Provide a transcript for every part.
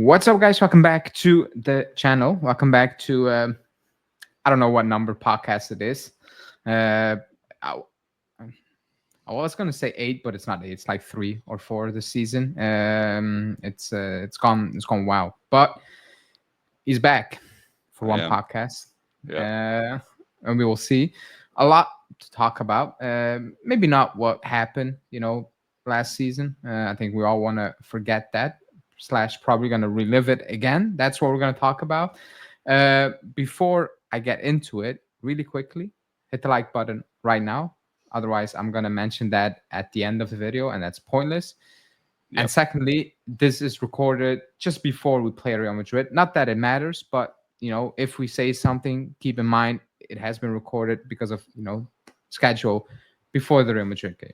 What's up, guys? Welcome back to the channel. Welcome back to I don't know what number podcast it is. I was gonna say 8, but it's not 8. It's like 3 or 4 this season. It's gone wow. But he's back for one podcast. Yeah. And we will see a lot to talk about. Maybe not what happened, last season. I think we all want to forget that. / probably going to relive it again. That's what we're going to talk about. Before I get into it, really quickly, hit the like button right now. Otherwise, I'm going to mention that at the end of the video, and that's pointless. Yep. And secondly, this is recorded just before we play Real Madrid. Not that it matters, but, if we say something, keep in mind it has been recorded because of, schedule before the Real Madrid game.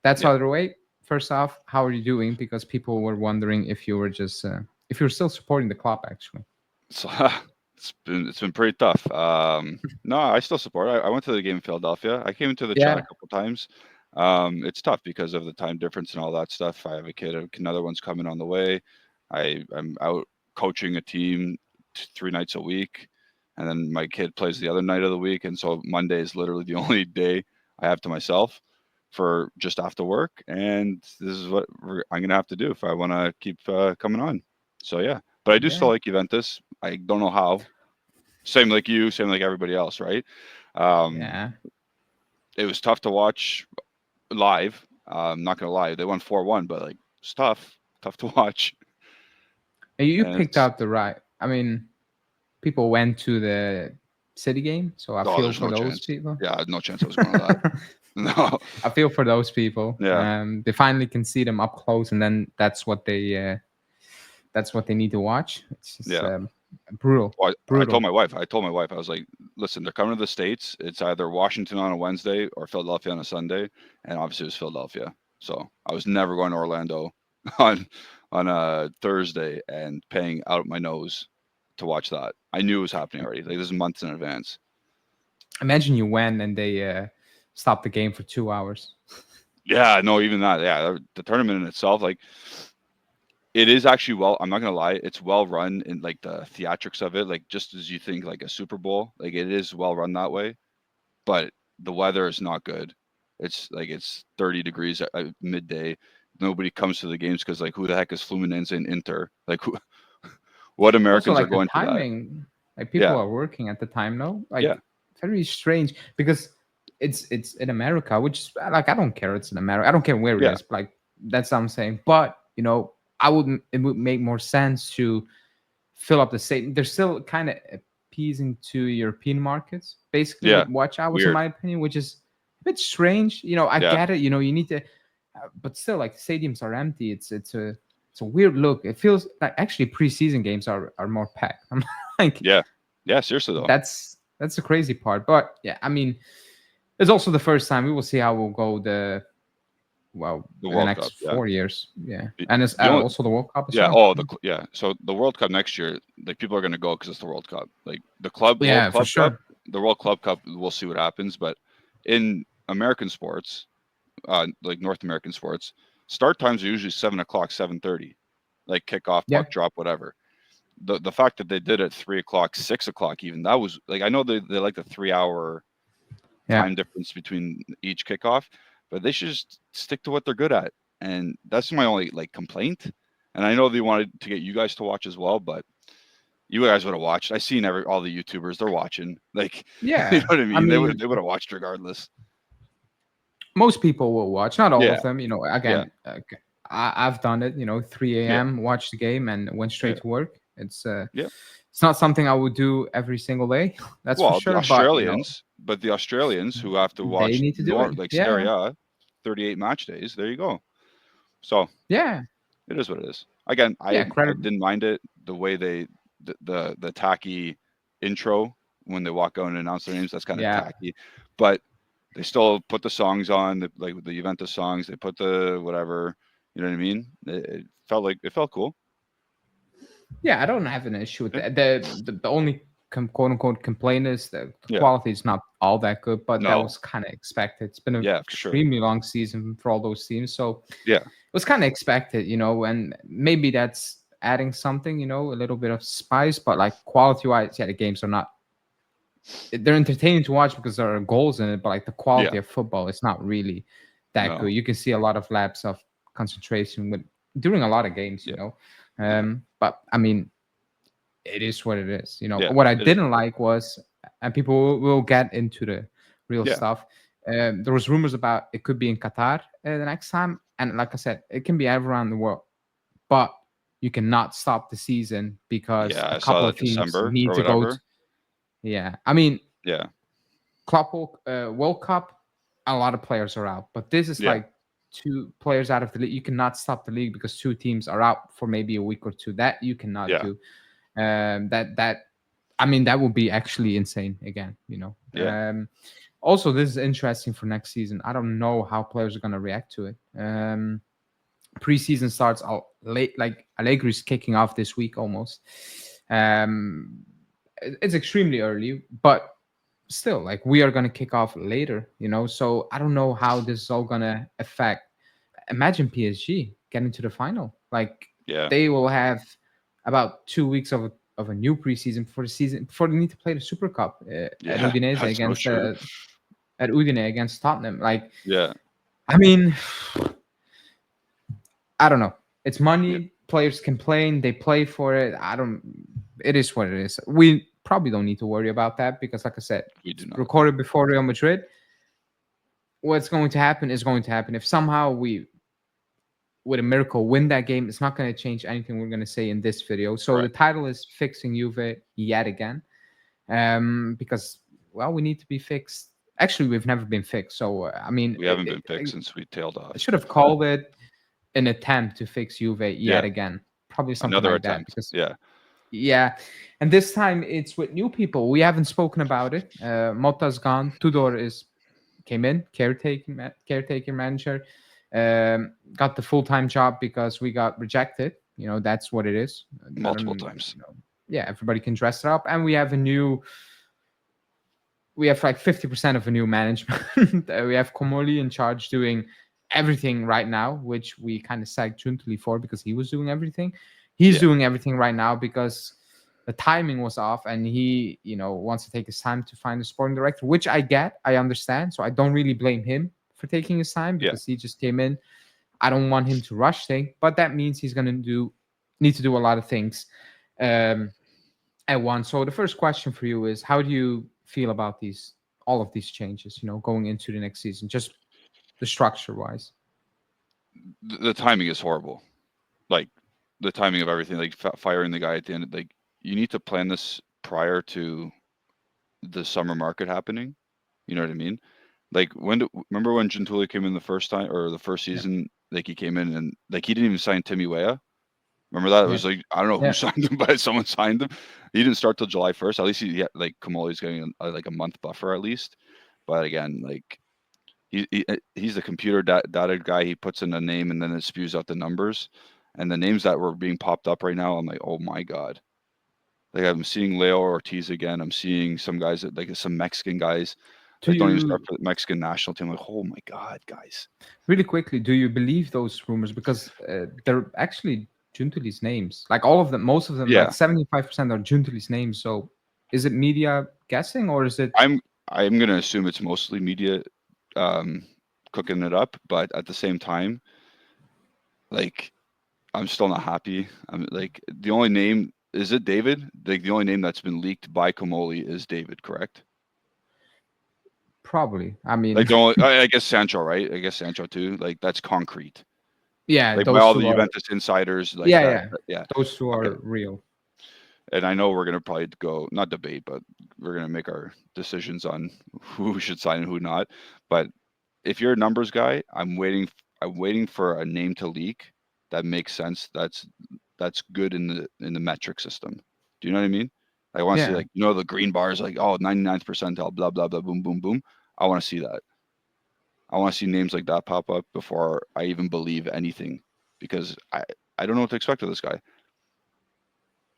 That's out of the way. First off, how are you doing? Because people were wondering if you were just if you're still supporting the club, actually. So it's been pretty tough. No, I still support. I went to the game in Philadelphia. I came into the chat a couple times. It's tough because of the time difference and all that stuff. I have a kid. Another one's coming on the way. I'm out coaching a team 3 nights a week, and then my kid plays the other night of the week, and so Monday is literally the only day I have to myself for just after work, and this is what I'm gonna have to do if I want to keep coming on. So yeah, but I do still like Juventus. I don't know how. Same like you, same like everybody else, right? It was tough to watch live. I'm not gonna lie, they won 4-1, but it's tough to watch. You picked out the right. I mean, people went to the City game, so I feel for those people. Yeah, no chance I was going to that. No, I feel for those people. Yeah, they finally can see them up close, and then that's what they need to watch. It's just brutal. Well, I told my wife, I was like, listen, they're coming to the States. It's either Washington on a Wednesday or Philadelphia on a Sunday, and obviously it was Philadelphia. So I was never going to Orlando on a Thursday and paying out my nose to watch that. I knew it was happening already. This is months in advance. Imagine you went and they stopped the game for 2 hours. Yeah, no, even that. Yeah, the tournament in itself, it is actually I'm not gonna lie, it's well run in the theatrics of it, just as you think a Super Bowl, it is well run that way. But the weather is not good. It's 30 degrees at midday. Nobody comes to the games because who the heck is Fluminense and Inter? What Americans also, are going the timing, to that? People are working at the time, no? Very strange because it's in America, which I don't care. It's in America. I don't care where it is. That's what I'm saying. But it would make more sense to fill up the stadium. They're still kind of appeasing to European markets, basically. With watch hours, in my opinion, which is a bit strange. I get it. You need to, but still, stadiums are empty. It's a weird look. It feels like actually preseason games are more packed. I'm seriously though. That's the crazy part. But yeah, I mean, it's also the first time. We will see how we'll go the next Cup, 4 years. Yeah, and it's also the World Cup. So the World Cup next year, people are going to go because it's the World Cup. The club, World Club Cup, the World Club Cup. We'll see what happens. But in American sports, North American sports, start times are usually 7 o'clock, 7:30, kickoff, puck drop, whatever. The fact that they did it 3 o'clock, 6 o'clock, even that was I know they like the 3-hour time difference between each kickoff, but they should just stick to what they're good at, and that's my only complaint. And I know they wanted to get you guys to watch as well, but you guys would have watched. I seen all the YouTubers, they're watching. You know what I mean? They would have watched regardless. Most people will watch, not all of them. Again, I've done it. 3 a.m. watch the game and went straight to work. It's it's not something I would do every single day. That's for sure. The Australians, but the Australians who have to watch, they need to do it. Serie A, 38 match days. There you go. So yeah, it is what it is. Again, I didn't mind it the way the tacky intro when they walk out and announce their names. That's kind of tacky, but they still put the songs on, the Juventus songs. They put the whatever. You know what I mean? It felt cool. Yeah, I don't have an issue with that. The only quote unquote complaint is the quality is not all that good, but that was kind of expected. It's been an extremely long season for all those teams, so it was kind of expected, and maybe that's adding something, a little bit of spice, but like quality-wise, the games are not. They're entertaining to watch because there are goals in it, but like the quality Yeah. of football is not really that good. No. You can see a lot of lapse of concentration during a lot of games, Yeah. But I mean, it is what it is. Yeah. What I It is. didn't like was, and people will get into the real Yeah. stuff. There was rumors about it could be in Qatar the next time, and like I said, it can be everywhere around the world, but you cannot stop the season because Yeah. a I saw couple of that teams December need or to go. whatever. Yeah, I mean, Yeah. World Cup, a lot of players are out, but this is Yeah. like 2 players out of the league. You cannot stop the league because 2 teams are out for maybe a week or 2. That you cannot Yeah. do. I mean, that would be actually insane again. Yeah. Also, this is interesting for next season. I don't know how players are going to react to it. Preseason starts out late, like Allegri's kicking off this week almost. It's extremely early, but still, like, we are going to kick off later, so I don't know how this is all going to affect. Imagine PSG getting to the final. Like, Yeah. they will have about 2 weeks of a new preseason before they need to play the Super Cup at Yeah. Udinese That's so true. at Udine against Tottenham. Like, Yeah. I mean, I don't know. It's Yeah. money. Players complain. They play for it. It is what it is. We probably don't need to worry about that because, like I said, We do not. recorded before Real Madrid. What's going to happen is going to happen. If somehow we, with a miracle, win that game, it's not going to change anything we're going to say in this video. So Right. the title is Fixing Juve Yet Again. Because, well, we need to be fixed. Actually, we've never been fixed. So, I mean, We haven't been fixed since we tailed off. I should have called it an attempt to fix Juve yet again. Probably something Another like that. attempt. Because, yeah. And this time it's with new people. We haven't spoken about it. Motta's gone. Tudor came in, caretaker manager. Got the full-time job because we got rejected. That's what it is. Multiple times. Everybody can dress it up. And we have like 50% of a new management. We have Komoli in charge doing everything right now, which we kind of sagged Juntuli for because he was doing everything. He's doing everything right now because the timing was off and he, wants to take his time to find a sporting director, which I understand. So I don't really blame him for taking his time because he just came in. I don't want him to rush things, but that means he's going to need to do a lot of things at once. So the first question for you is, how do you feel about all of these changes, going into the next season, just the structure wise? The timing is horrible. Like the timing of everything, like firing the guy at the end, like you need to plan this prior to the summer market happening. You know what I mean? Like remember when Gentuli came in the first time or the first season, like he came in and like he didn't even sign Timmy Weah. Remember that? It was like, I don't know who signed him, but someone signed him. He didn't start till July 1st. At least like Komoli's getting like a month buffer at least. But again, like he's the computer data guy. He puts in a name and then it spews out the numbers. And the names that were being popped up right now, I'm like, oh my God. Like I'm seeing Leo Ortiz again. I'm seeing some guys that like some Mexican guys that don't even start for the Mexican national team. Like, oh my God, guys. Really quickly, do you believe those rumors? Because they're actually Juntuli's names. Like all of them, most of them, like 75% are Juntuli's names. So is it media guessing or is it? I'm gonna assume it's mostly media cooking it up, but at the same time, like I'm still not happy. I'm like the only name is it David? Like the only name that's been leaked by Komoli is David, correct? Probably. I mean, like the only, I guess Sancho, right? I guess Sancho too. Like that's concrete. Yeah, like by all the Juventus insiders, like yeah. Yeah. Those two are real. And I know we're gonna probably go not debate, but we're gonna make our decisions on who should sign and who not. But if you're a numbers guy, I'm waiting for a name to leak that makes sense. That's good in the metric system. Do you know what I mean? I want to see like the green bars like 99th percentile, blah blah blah, boom boom boom. I want to see that. I want to see names like that pop up before I even believe anything, because I don't know what to expect of this guy.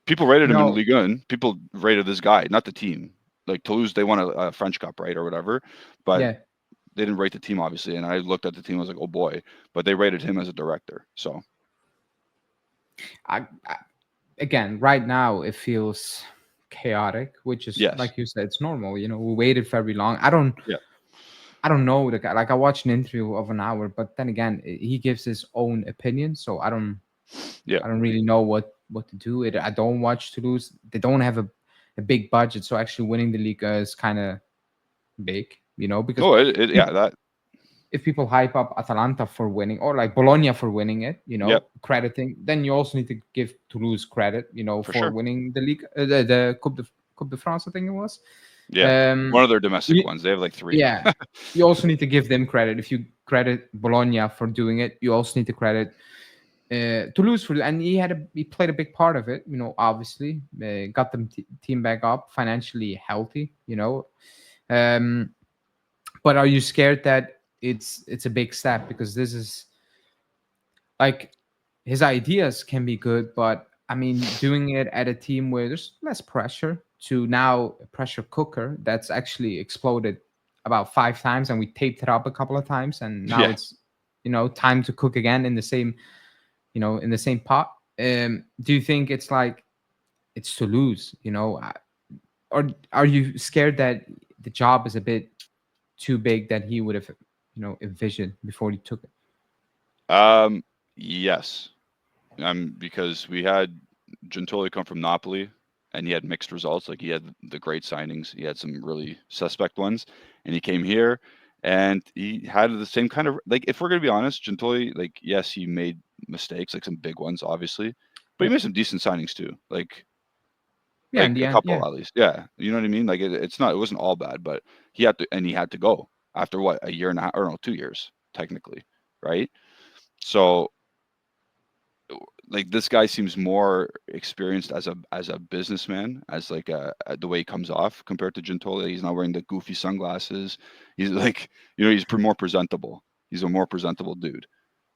People rated him in Ligue 1. People rated this guy, not the team. Like Toulouse, they won a French Cup, right, or whatever. But they didn't rate the team, obviously. And I looked at the team, I was like, oh boy. But they rated him as a director. So again, right now it feels chaotic, which is Yes. like you said, it's normal. We waited very long. I don't know the guy. Like I watched an interview of an hour, but then again, he gives his own opinion, so Yeah. I don't really know what to do. I don't watch Toulouse. They don't have a big budget, so actually winning the Liga is kind of big, because No, if, yeah, that. if people hype up Atalanta for winning or like Bologna for winning it, Yep, crediting, then you also need to give Toulouse credit, for for sure. winning the league, the Coupe de France, I think it was. Yeah. Um, One of their domestic you, ones. They have like 3. yeah, you also need to give them credit. If you credit Bologna for doing it, you also need to credit Toulouse for it. And he played a big part of it. Obviously, got them team back up, financially healthy. Um, but are you scared that it's a big step, because this is like his ideas can be good, but I mean, doing it at a team where there's less pressure to now a pressure cooker that's actually exploded about 5 times, and we taped it up a couple of times, and now Yeah. it's time to cook again in the same in the same pot. Do you think it's like it's to lose? Or are you scared that the job is a bit too big that he would have envisioned before he took it? Yes. Because we had Gentoli come from Napoli, and he had mixed results. Like he had the great signings, he had some really suspect ones, and he came here, and he had the same kind of like. If we're gonna be honest, Gentoli, like yes, he made mistakes, like some big ones, obviously, but he Yeah, made some decent signings too. Like yeah. In a the end, couple yeah. at least. Yeah, you know what I mean. Like it wasn't all bad, but he had to go after what, a year and a half, or no, 2 years technically, right? So like this guy seems more experienced as a businessman, as like the way he comes off compared to Gentoli. He's not wearing the goofy sunglasses. He's like, he's more presentable. He's a more presentable dude.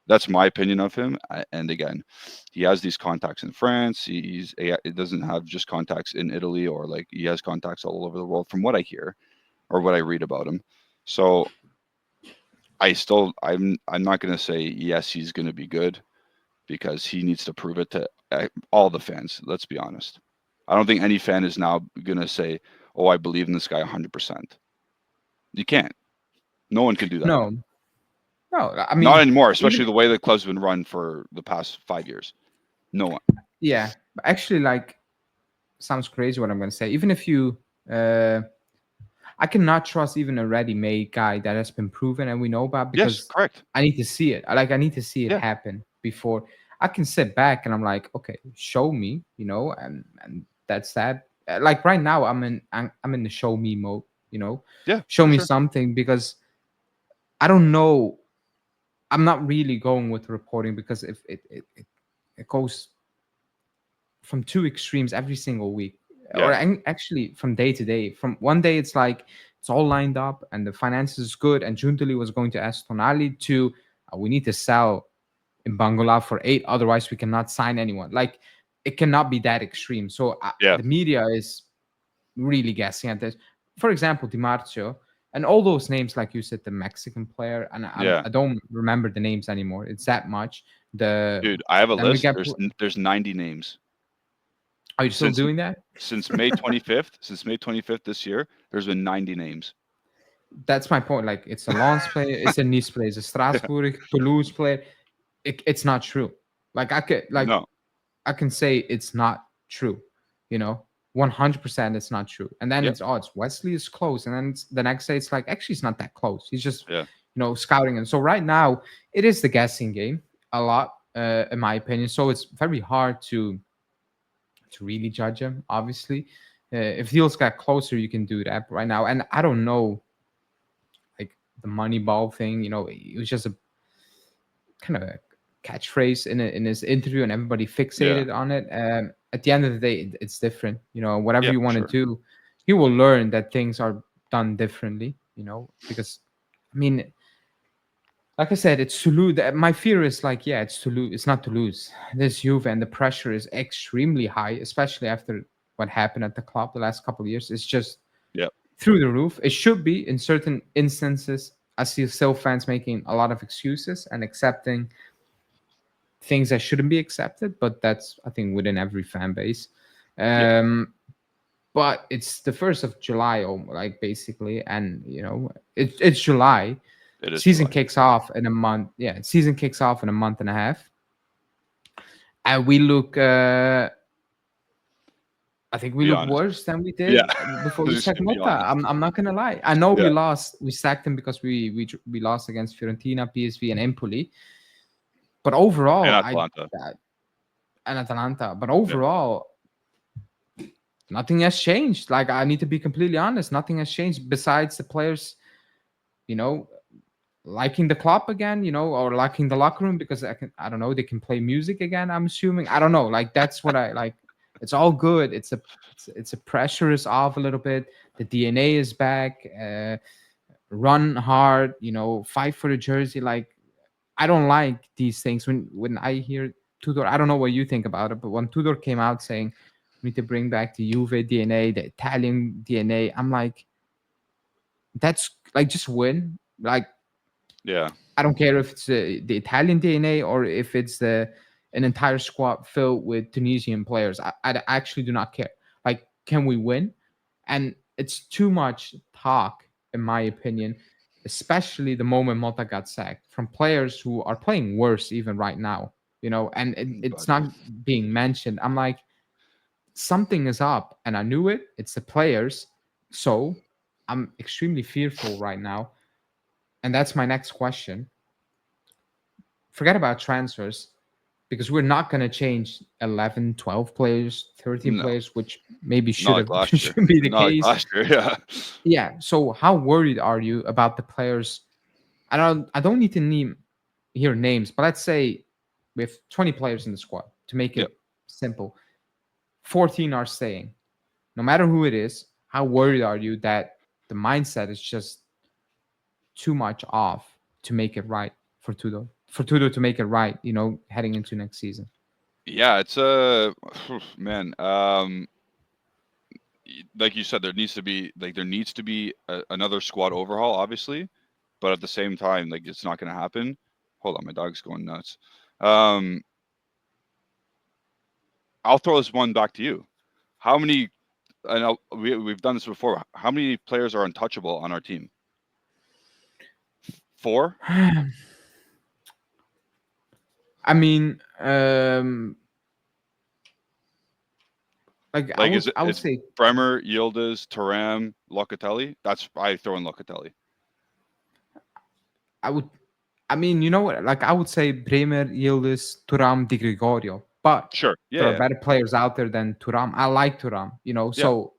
That's my opinion of him. And again, he has these contacts in France. He doesn't have just contacts in Italy, or like he has contacts all over the world, from what I hear or what I read about him. So I'm not going to say yes, he's going to be good, because he needs to prove it to all the fans. Let's be honest. I don't think any fan is now going to say, "Oh, I believe in this guy 100%." You can't. No one can do that. No, no. I Not mean, anymore, especially even the way the club's been run for the past 5 years. No one. yeah. Actually, like, sounds crazy what I'm gonna say. Even if you, I cannot trust even a ready-made guy that has been proven and we know about, Yes, because correct. I need to see it. I need to see it Yeah, happen before I can sit back and I'm like, okay, show me, and that's that. Like right now, I'm in the show me mode. yeah, Show for me sure. something, because I don't know. I'm not really going with reporting, because if it goes from two extremes every single week, or Yeah, actually from day to day. From one day it's like it's all lined up and the finances is good, and Juntali was going to ask Tonali to we need to sell in Bangola for 8, otherwise we cannot sign anyone. Like, it cannot be that extreme. So yeah, the media is really guessing at this. For example, Di Marzio and all those names, like you said, the Mexican player, and yeah. I don't remember the names anymore. It's that much. The Dude, I have a then we list. get. There's 90 names Are you still since doing that? since May 25th. Since May 25th this year, there's been 90 names. That's my point. Like, it's a Lens player, it's a Nice player, it's a Strasbourg, Toulouse player. It's not true. Like, No. I can say it's not true. You know, 100% it's not true. And then Yep. it's Wesley is close, and then the next day it's like actually it's not that close. He's just Yeah. scouting. And so right now it is the guessing game a lot, in my opinion. So it's very hard to really judge him. Obviously, if deals got closer, you can do that. But right now, and I don't know, like the money ball thing. It was just a kind of a catchphrase in his interview, and everybody Yeah. fixated on it. At the end of the day, it's different. Whatever Yeah, you for want to sure. do, you will learn that things are done differently. Because I mean, like I said, it's to lose. My fear is like, yeah, it's to lose. It's not to lose. This Juve, and the pressure is extremely high, especially after what happened at the club the last couple of years. It's just Yeah. through the roof. It should be in certain instances. I see still fans making a lot of excuses and accepting things that shouldn't be accepted, but that's I think within every fan base. Yeah, But it's the 1st of July, like basically, and it's July. it is Season July. kicks off in a month. Yeah, season kicks off in a month and a half, and we look. I think we Be look honest. worse than we Yeah, did before we just sacked gonna be Motta. honest. I'm not gonna lie. I know we Yeah, lost. We sacked him because we lost against Fiorentina, PSV, and Empoli. But and overall, Atalanta. and Atalanta. But Yeah, overall, nothing has changed. Like I need to be completely honest. Nothing has changed besides the players, you know, liking the club again, or liking the locker room because I don't know, they can play music again. I'm assuming. I don't know. Like that's what I like. It's all good. It's a pressure is off a little bit. The DNA is back. Run hard. Fight for the jersey. Like I don't like these things when I hear Tudor. I don't know what you think about it, but when Tudor came out saying we need to bring back the Juve DNA, the Italian DNA, I'm like, that's like just win. Like yeah. I don't care if it's the Italian DNA or if it's an entire squad filled with Tunisian players. I actually do not care. Like, can we win? And it's too much talk, in my opinion, especially the moment Mota got sacked from players who are playing worse even right now. And it's But not being mentioned. I'm like, something is up, and I knew it. It's the players. So I'm extremely fearful right now. And that's my next question. Forget about transfers because we're not going to change 11, 12 players, 13 no, players, which maybe not should like have last year. should be the Not like case. last year. Yeah, Yeah. So how worried are you about the players? I don't need to hear names, but let's say we have 20 players in the squad to make yeah. it simple. 14 are staying. No matter who it is, how worried are you that the mindset is just too much off to make it right for Tudor? For Tudor to make it right, heading into next season. Yeah, it's a man. Like you said, there needs to be another squad overhaul, obviously, but at the same time, like it's not going to happen. Hold on, my dog's going nuts. Um, I'll throw this one back to you. How many? I know we've done this before. How many players are untouchable on our team? 4. I mean, like I Like, would, I would it's say, Bremer, Yildiz, Taram, Locatelli? That's I throw in Locatelli. I would, I mean, you know what? Like I would say Bremer, Yildiz, Turam, Di Gregorio, but Sure. there Yeah, are yeah, better players out there than Turam. I like Turam, yeah. so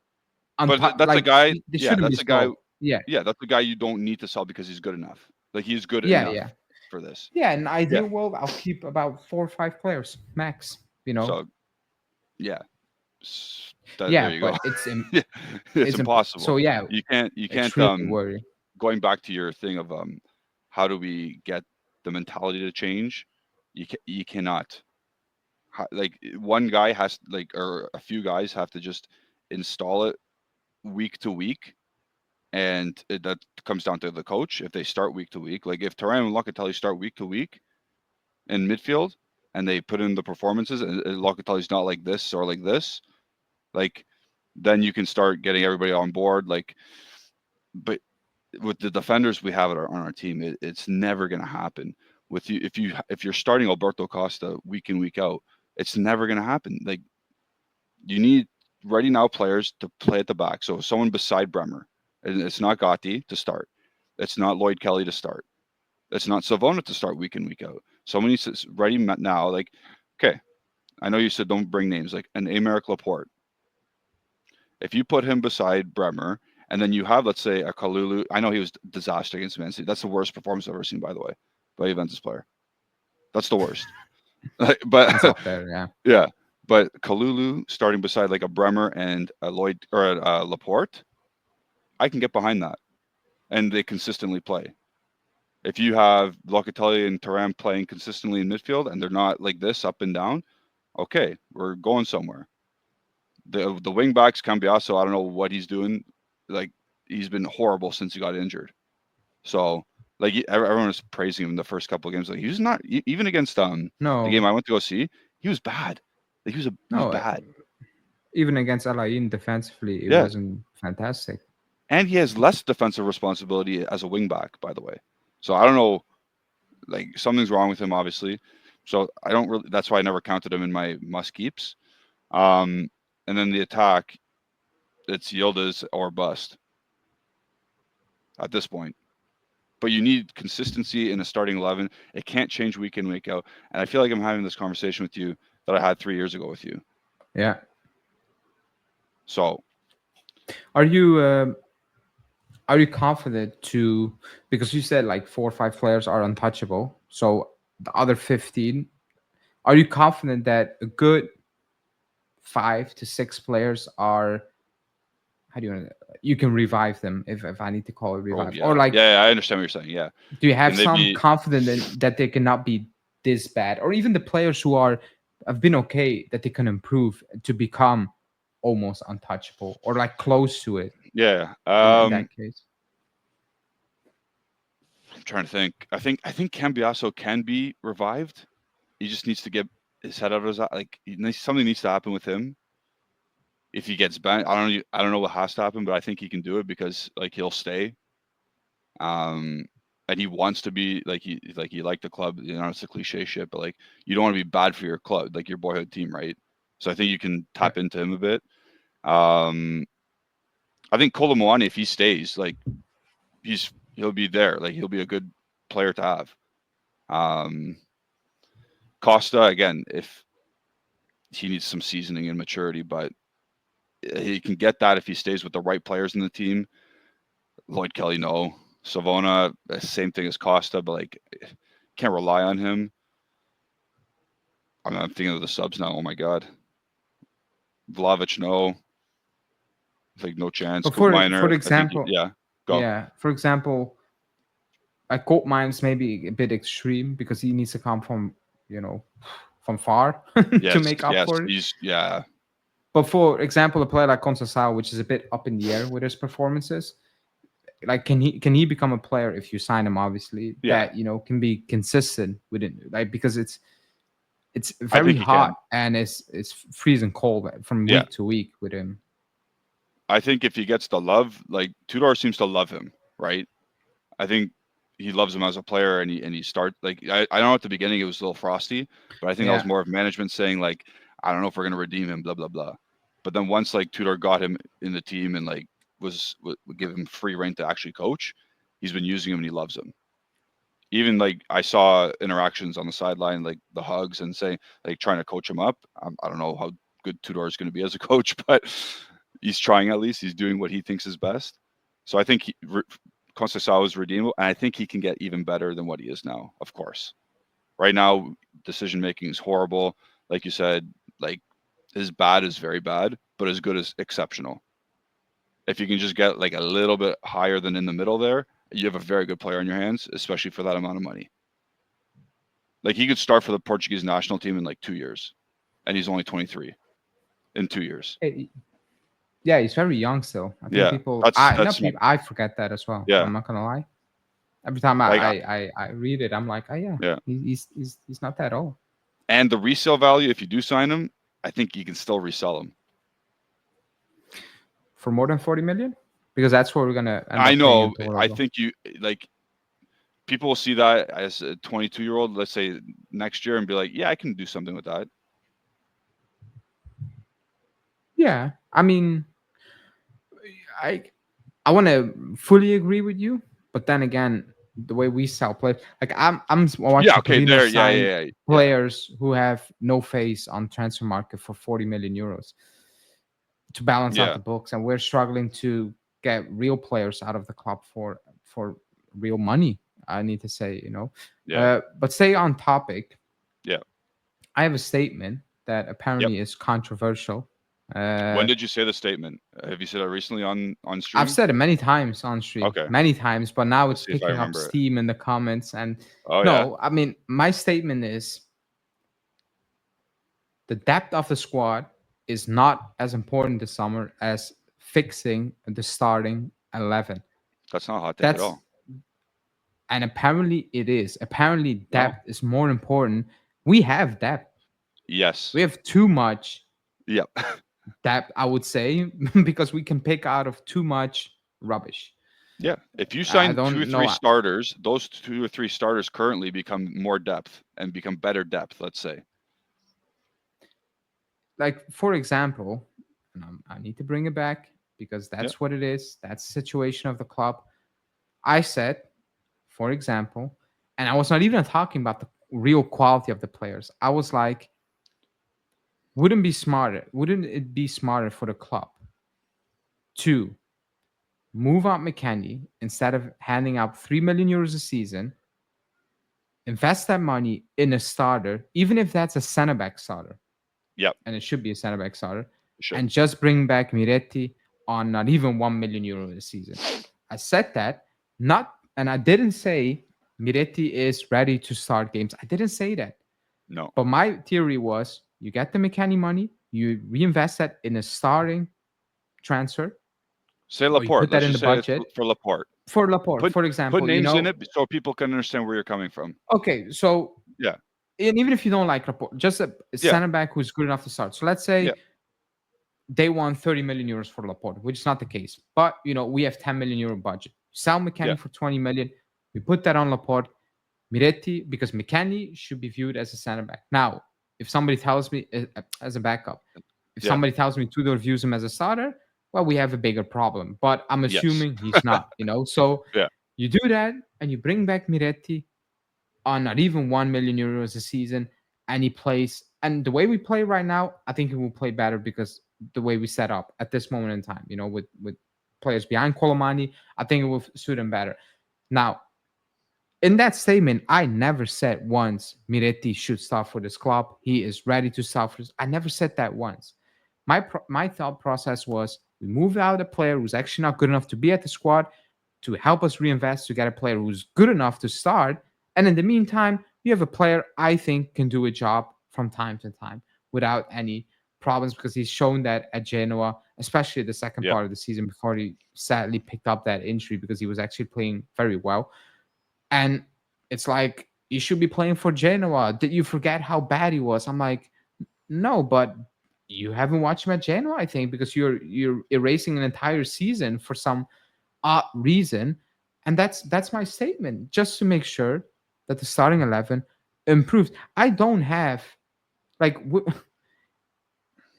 But that's a like guy. they Yeah, shouldn't be that's a guy. sold. Yeah, Yeah, that's a guy you don't need to sell because he's good enough. Like he's good yeah, enough yeah, for this. yeah. In an Yeah. ideal world, I'll keep about 4 or 5 players max. So yeah, there Yeah, you go. but Yeah, it's it's impossible. so yeah, You can't extremely worry. going back to your thing of how do we get the mentality to change? You cannot. Like one guy has like or a few guys have to just install it week to week, and that comes down to the coach if they start week to week. Like if Turan and Locatelli start week to week in midfield and they put in the performances and Locatelli's not like this or like this, like then you can start getting everybody on board. Like, but with the defenders we have on our team, it's never going to happen. With you, if you're starting Alberto Costa week in week out, it's never going to happen. Like you need ready now players to play at the back. So someone beside Bremer, and it's not Gotti to start. It's not Lloyd Kelly to start. It's not Savona to start week in week out. Someone needs to ready now. Like, okay, I know you said don't bring names like an Aymeric Laporte. If you put him beside Bremer, and then you have, let's say, a Kalulu. I know he was disaster against Man City. That's the worst performance I've ever seen, by the way, by a Juventus player. That's the worst. It's But up there, yeah. yeah, but Kalulu starting beside like a Bremer and a Lloyd or a Laporte, I can get behind that, and they consistently play. If you have Locatelli and Thuram playing consistently in midfield, and they're not like this up and down, okay, we're going somewhere. The wing backs Cambiasso, I don't know what he's doing. Like he's been horrible since he got injured. So Like everyone was praising him the first couple of games. Like he was not even against the game No, I went to go see. He was bad. Like he was no. bad. Even against Al Ain defensively, it Yeah, wasn't fantastic. and he has less defensive responsibility as a wingback, by the way. So I don't know. Like something's wrong with him, obviously. So I don't really. That's why I never counted him in my must keeps. Um, and then the attack, it's Yildiz or bust at this point. But you need consistency in a starting 11. It can't change week in, week out. And I feel like I'm having this conversation with you that I had 3 years ago with you. Yeah. So Are you confident to, because you said like 4 or 5 players are untouchable, so the other 15, are you confident that a good 5 to 6 players are, how do you can revive them, if I need to call it oh revive, or yeah. like, Yeah, I understand what you're saying. Yeah. do you have Can they some be confidence that they cannot be this bad, or even the players who have been okay, that they can improve to become almost untouchable or like close to it yeah. in that case? I'm trying to think. I think Cambiasso can be revived. He just needs to get his head out of his like something needs to happen with him. If he gets banned, I don't know what has to happen, but I think he can do it because like he'll stay. Um, and he wants to be he liked the club. You know, it's a cliche shit, but like you don't want to be bad for your club, like your boyhood team, right? So I think you can Yeah. tap into him a bit. Um, I think Kolomoani, if he stays, like he'll be there. Like he'll be a good player to have. Um, Costa again, if he needs some seasoning and maturity, but he can get that if he stays with the right players in the team. Lloyd Kelly, no. Savona, same thing as Costa, but like can't rely on him. I'm thinking of the subs now. Oh my god, Vlahovic, no. Like no chance. But Coop for Miner, I think example, yeah. Go. yeah, for example, like Gold Mines maybe a bit extreme because he needs to come from, you know, from far to Yes, make up yes. for it. He's yeah, But for example, a player like Conceição, which is a bit up in the air with his performances, like can he become a player if you sign him, obviously, yeah. that can be consistent with it, like, because it's I very think he can. hot and it's freezing cold from Yeah, week to week with him. I think if he gets the love, like Tudor seems to love him, right? I think he loves him as a player, and he start like I know at the beginning it was a little frosty, but I think that was Yeah, more of management saying like I don't know if we're gonna redeem him, blah blah blah. But then once like Tudor got him in the team and like would give him free reign to actually coach, he's been using him and he loves him. Even like I saw interactions on the sideline, like the hugs and saying like trying to coach him up. I don't know how good Tudor is going to be as a coach, but he's trying at least. He's doing what he thinks is best. So I think Conceição is redeemable, and I think he can get even better than what he is now. Of course, right now decision making is horrible. Like you said, like his bad is very bad, but as good as exceptional. If you can just get like a little bit higher than in the middle there, you have a very good player on your hands, especially for that amount of money. Like he could start for the Portuguese national team in like 2 years, and he's only 23 in 2 years. yeah, he's very young still. I think Yeah, people, I that's not my people, I forget that as well. yeah. I'm not gonna lie. Every time I Like I, I, I read it, I'm like, oh yeah, yeah, he's not that old. and the resale value if you do sign him, I think you can still resell him. For more than 40 million, because that's what we're gonna end I up paying know. him for I as well. think you like people will see that as a 22-year-old, let's say next year, and be like, yeah, I can do something with that. Yeah, I mean, I I want to fully agree with you, but then again, the way we sell players, like I'm Yeah. watching Okay. Torino There. Yeah. sign Yeah. Yeah. Yeah. players who have no face on transfer market for 40 million euros to balance out Yeah. the books, and we're struggling to get real players out of the club for real money. I need to say, Yeah. but stay on topic. Yeah. I have a statement that Yep. apparently is controversial. When Uh, did you say the statement? Have you said it recently on I've stream? said it many times on stream, Okay. many times, but now Let's it's see if I picking up remember it. steam in the comments. And Oh yeah. no, I mean, my statement is the depth of the squad is not as important this summer as fixing the starting 11. That's not a hot take at That's all. And apparently it is. Apparently No. depth is more important. We have depth. Yes. We have too much Yep. depth, I would say, because we can pick out of too much rubbish. Yeah. If you I sign two or don't three know. starters, those 2 or 3 starters currently become more depth and become better depth, let's say. Like, for example, and I need to bring it back because Yeah. that's what it is. That's the situation of the club. I said, for example, and I was not even talking about the real quality of the players. I was like, wouldn't it be smarter for the club to move out McKennie instead of handing out 3 million euros a season, invest that money in a starter, even if that's a center back starter, Yep. and it should be a center back starter, You should. and just bring back Miretti on not even 1 million euro a season. I said that, not, and I didn't say Miretti is ready to start games. I didn't say that. No. But my theory was you get the McKennie money, you reinvest that in a starting transfer, Say or you Laporte. put that Let's in the just say it's budget for Laporte. for Laporte, Put for put example. names in it so people can understand where you're coming from. Okay, so, Yeah. and even if you don't like Laporte, just a Yeah. center back who's good enough to start. So let's Yeah. say they want 30 million euros for Laporte, which is not the case. But we have 10 million euro budget. Sell Yeah. McKennie for 20 million. We put that on Laporte. Miretti, because McKennie should be viewed as a center back. Now, if somebody tells me as a backup, if Yeah. somebody tells me Tudor views him as a starter, well, we have a bigger problem. But I'm Yes. assuming he's not. So Yeah. you do that and you bring back Miretti on not even 1 million euros a season, and he plays. And the way we play right now, I think he will play better because the way we set up at this moment in time, with players behind Colomani, I think it will suit him better. Now, in that statement, I never said once Miretti should start for this club. He is ready to start for this. I never said that once. My thought process was we move out a player who's actually not good enough to be at the squad to help us reinvest to get a player who's good enough to start. And in the meantime, we have a player I think can do a job from time to time without any problems because he's shown that at Genoa, especially the second Yeah. part of the season before he sadly picked up that injury because he was actually playing very well. And it's like, you should be playing for Genoa. Did you forget how bad he was? I'm like, no, but you haven't watched him at Genoa, I think, because you're erasing an entire season for some odd reason. And that's my statement, just to make sure that the starting 11 improves. I don't have like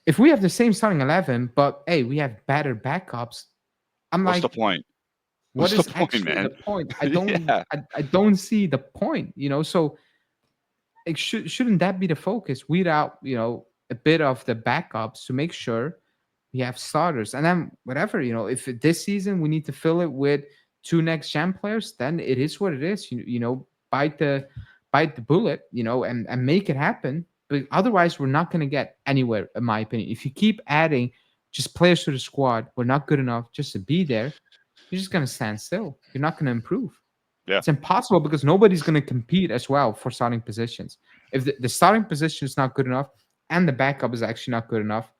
if we have the same starting 11, but hey, we have better backups. I'm What's the like, point? what What's the is point, actually the man? point? I don't Yeah. I don't see the point. So shouldn't that be the focus? Weed out, a bit of the backups to make sure we have starters. And then whatever, if this season we need to fill it with two next gen players, then it is what it is. Bite the bullet, and make it happen. But otherwise, we're not going to get anywhere, in my opinion. If you keep adding just players to the squad, we're not good enough just to be there. You're just going to stand still. You're not going to improve. Yeah. It's impossible because nobody's going to compete as well for starting positions. If the starting position is not good enough and the backup is actually not good enough,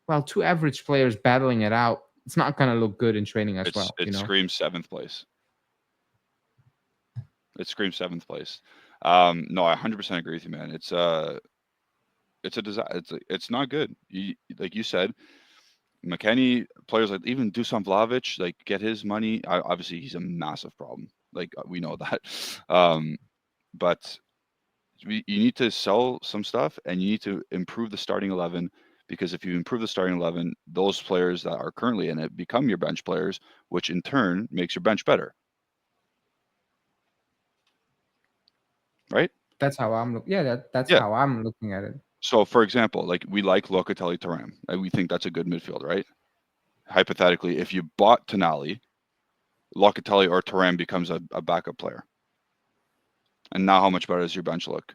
well, two average players battling it out, it's not going to look good in training as well. It screams seventh place. It screams seventh place. No, I 100% agree with you, man. It's a disaster. It's not good. Like you said, McKennie, players like even Dusan Vlahovic, like get his money. Obviously, he's a massive problem. Like we know that. But you need to sell some stuff and you need to improve the starting 11 because if you improve the starting 11, those players that are currently in it become your bench players, which in turn makes your bench better. Right? That's how I'm looking. Yeah, that's Yeah. how I'm looking at it. So, for example, like we like Locatelli Thuram, and we think that's a good midfield, right? Hypothetically, if you bought Tonali, Locatelli or Thuram becomes a backup player. And now how much better does your bench look?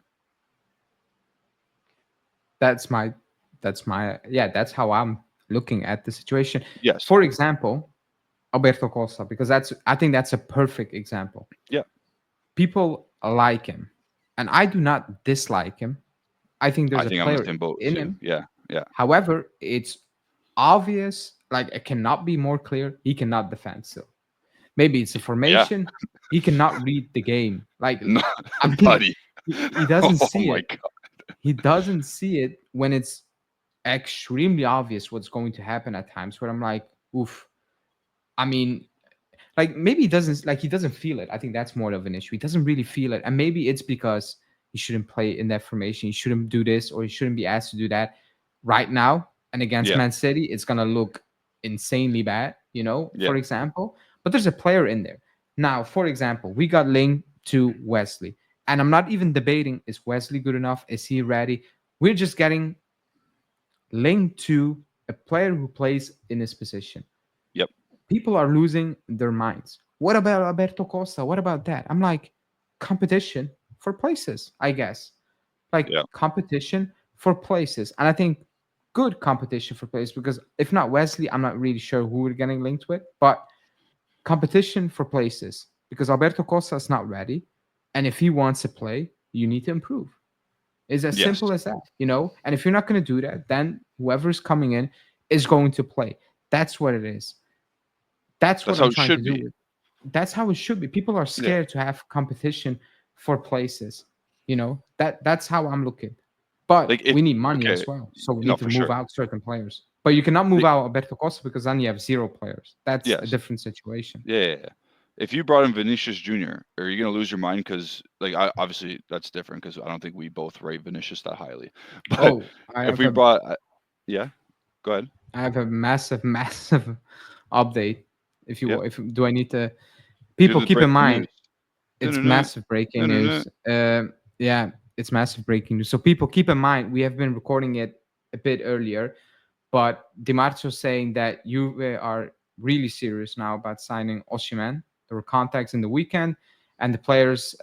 That's how I'm looking at the situation. Yes. For example, Alberto Costa, because I think that's a perfect example. Yeah. People like him, and I do not dislike him. I think there's I think a I'm in the player same boat in too. him. Yeah. Yeah. However, it's obvious, like it cannot be more clear. He cannot defend still. Maybe it's a Yeah. formation. He cannot read the game. Like, No, I mean, buddy. he doesn't Oh see my it. god. He doesn't see it when it's extremely obvious what's going to happen at times where I'm like, oof. I mean, like maybe he doesn't feel it. I think that's more of an issue. He doesn't really feel it. And maybe it's because he shouldn't play in that formation. He shouldn't do this or he shouldn't be asked to do that right now. And against Yeah. Man City, it's gonna look insanely bad, Yeah. for example. But there's a player in there. Now, for example, we got linked to Wesley. And I'm not even debating is Wesley good enough? Is he ready? We're just getting linked to a player who plays in his position. Yep. People are losing their minds. What about Alberto Costa? What about that? I'm like, competition for places, I guess. Like Yeah. competition for places. And I think good competition for places because if not Wesley, I'm not really sure who we're getting linked with, but competition for places because Alberto Costa is not ready. And if he wants to play, you need to improve. It's as Yes. simple as that. And if you're not going to do that, then whoever's coming in is going to play. That's what it is. That's That's what how I'm it trying to should do be. with. That's how it should be. People are Yeah. scared to have competition for places. That's how I'm looking. But Like if we need money okay, as well, so we no, need to for move sure. out certain players. But you cannot move The, out Alberto Costa because then you have zero players. That's a yes. different situation. Yeah, yeah, yeah. If you brought in Vinicius Jr., are you gonna lose your mind? Because like obviously that's different because I don't think we both rate Vinicius that highly. But Oh, I if have we a brought, yeah, go ahead. I have a massive, massive update. If you Yep. if do I need to Do people the keep in breaking mind news. it's Dun-dun-dun, massive breaking dun-dun-dun. news. Yeah, it's massive breaking news. So people keep in mind we have been recording it a bit earlier, but Dimarzo saying that you are really serious now about signing Osimhen. There were contacts in the weekend, and the players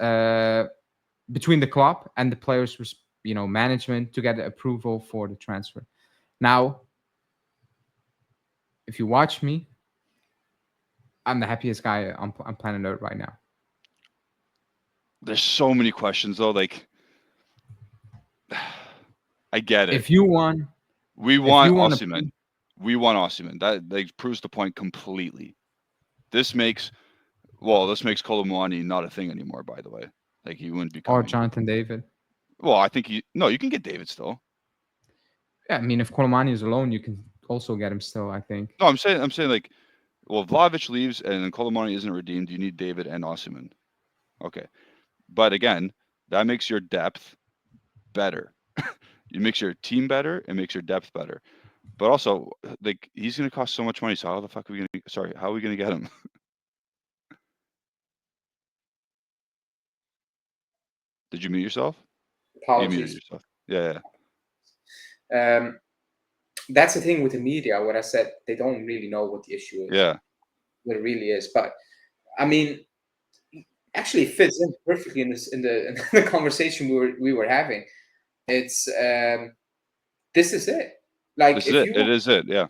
between the club and the players, management to get approval for the transfer. Now, if you watch me, I'm the happiest guy on planet Earth right now. There's so many questions though. Like, I get it. If you want, We if you want want to, Osimhen. We want Osimhen. That like proves the point completely. This makes this makes Colomwani not a thing anymore. By the way, like he wouldn't be or coming. Jonathan David. Well, I think you can get David still. Yeah, I mean, if Kolomani is alone, you can also get him still. I think. No, I'm saying like, well, if Vlahovic leaves and Colomani isn't redeemed, you need David and Osimhen. Okay, but again, that makes your depth better. It makes your team better. It makes your depth better. But also, like, he's going to cost so much money. So how the fuck are we going to? Sorry, how are we going to get him? Did you mute yourself? You muted Apologies. yourself. Yeah, That's the thing with the media. What I said, they don't really know what the issue is. yeah. What it really is. But I mean, actually, it fits in perfectly in this in the conversation we were having. It's this is it. Like This is it. It is it. Yeah.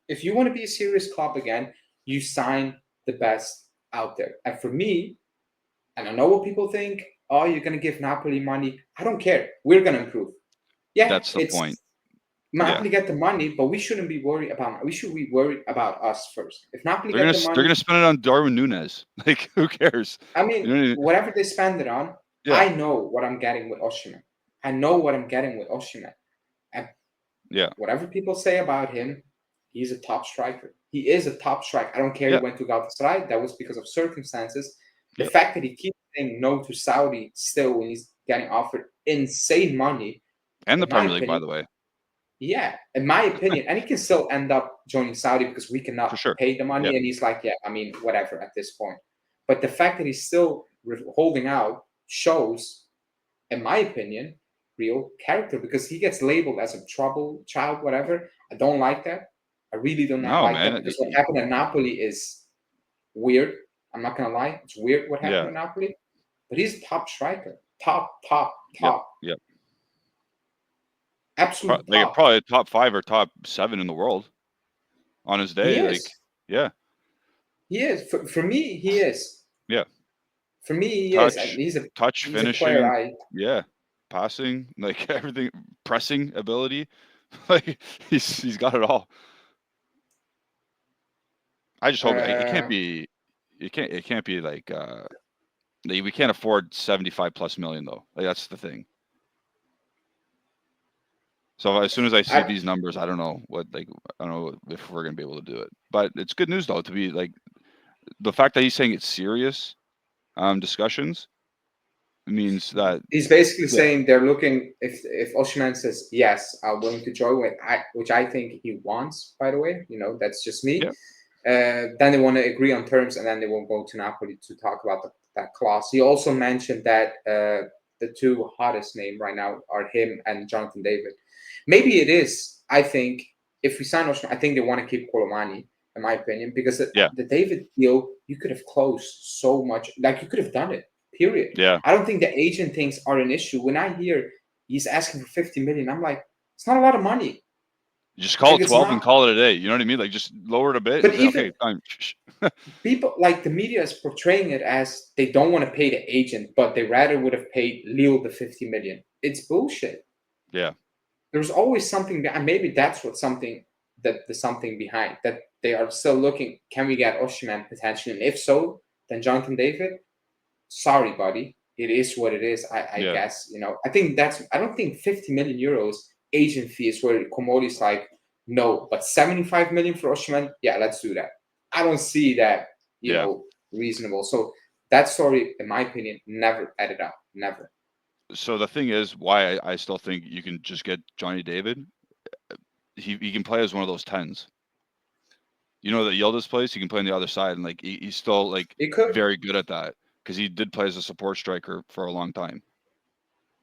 if you want to be a serious club again, you sign the best out there. And for me, and I know what people think. Oh, you're gonna give Napoli money. I don't care. We're gonna improve. Yeah, That's the it's point. Yeah. Napoli get the money, but we shouldn't be worried about. We should be worried about us first. If Napoli They're get gonna the they're money, gonna spend it on Darwin Nunes. Like, who cares? I You mean, know what I mean? whatever they spend it on, Yeah. I know what I'm getting with Osimhen. I know what I'm getting with Osimhen. And Yeah. whatever people say about him, he's a top striker. He is a top striker. I don't care Yeah. he went to Galatasaray. That was because of circumstances. The Yep. fact that he keeps saying no to Saudi still when he's getting offered insane money, And the in my Premier League, by opinion, the way, yeah, in my opinion, and he can still end up joining Saudi because we cannot for sure. pay the money. Yeah. And he's like, yeah, I mean, whatever at this point. But the fact that he's still holding out shows, in my opinion, real character because he gets labeled as a trouble child, whatever. I don't like that. I really do not No, like that man. because what happened at Napoli is weird. I'm not gonna lie, it's weird what happened Yeah. at Napoli. But he's a top striker, top, top, Yep. top, Yep. absolute Like top. probably top 5 or top 7 in the world on his He day. Like, is. yeah. He is. For me, he is. Yeah. For me, he is, and Touch, he's a player finishing. I Yeah. Passing, like everything, pressing ability. Like he's got it all. I just hope it can't uh, be. It can't be like We can't afford 75+ million though. Like that's the thing. So as soon as I see these numbers, I don't know if we're gonna be able to do it. But it's good news though to be like the fact that he's saying it's serious discussions means that he's basically saying they're looking if Osimhen says yes, I'm willing to join, which I think he wants. By the way, that's just me. Yeah. Then they want to agree on terms, and then they won't go to Napoli to talk about that clause. He also mentioned that the two hottest name right now are him and Jonathan David. Maybe it is. I think if we sign Osimhen, I think they want to keep Colomani, in my opinion, because the David deal, you could have closed so much. Like you could have done it. Period. Yeah. I don't think the agent things are an issue. When I hear he's asking for 50 million, I'm like, it's not a lot of money. Just call it 12 and call it a day. You know what I mean? Like just lower it a bit. But and even fine. People like the media is portraying it as they don't want to pay the agent, but they rather would have paid Lille the 50 million. It's bullshit. Yeah. There's always something behind. Maybe that's what there's something behind that they are still looking. Can we get Osimhen potentially? And if so, then Jonathan David. Sorry, buddy. It is what it is. I guess I don't think 50 million euros agent fee is where Komodi's like no, but 75 million for Osimhen. Yeah, let's do that. I don't see that reasonable. So that story, in my opinion, never added up. Never. So the thing is, why I still think you can just get Johnny David. He can play as one of those 10s. You know that Yildiz plays. He can play on the other side, and like he's still like very good at that because he did play as a support striker for a long time.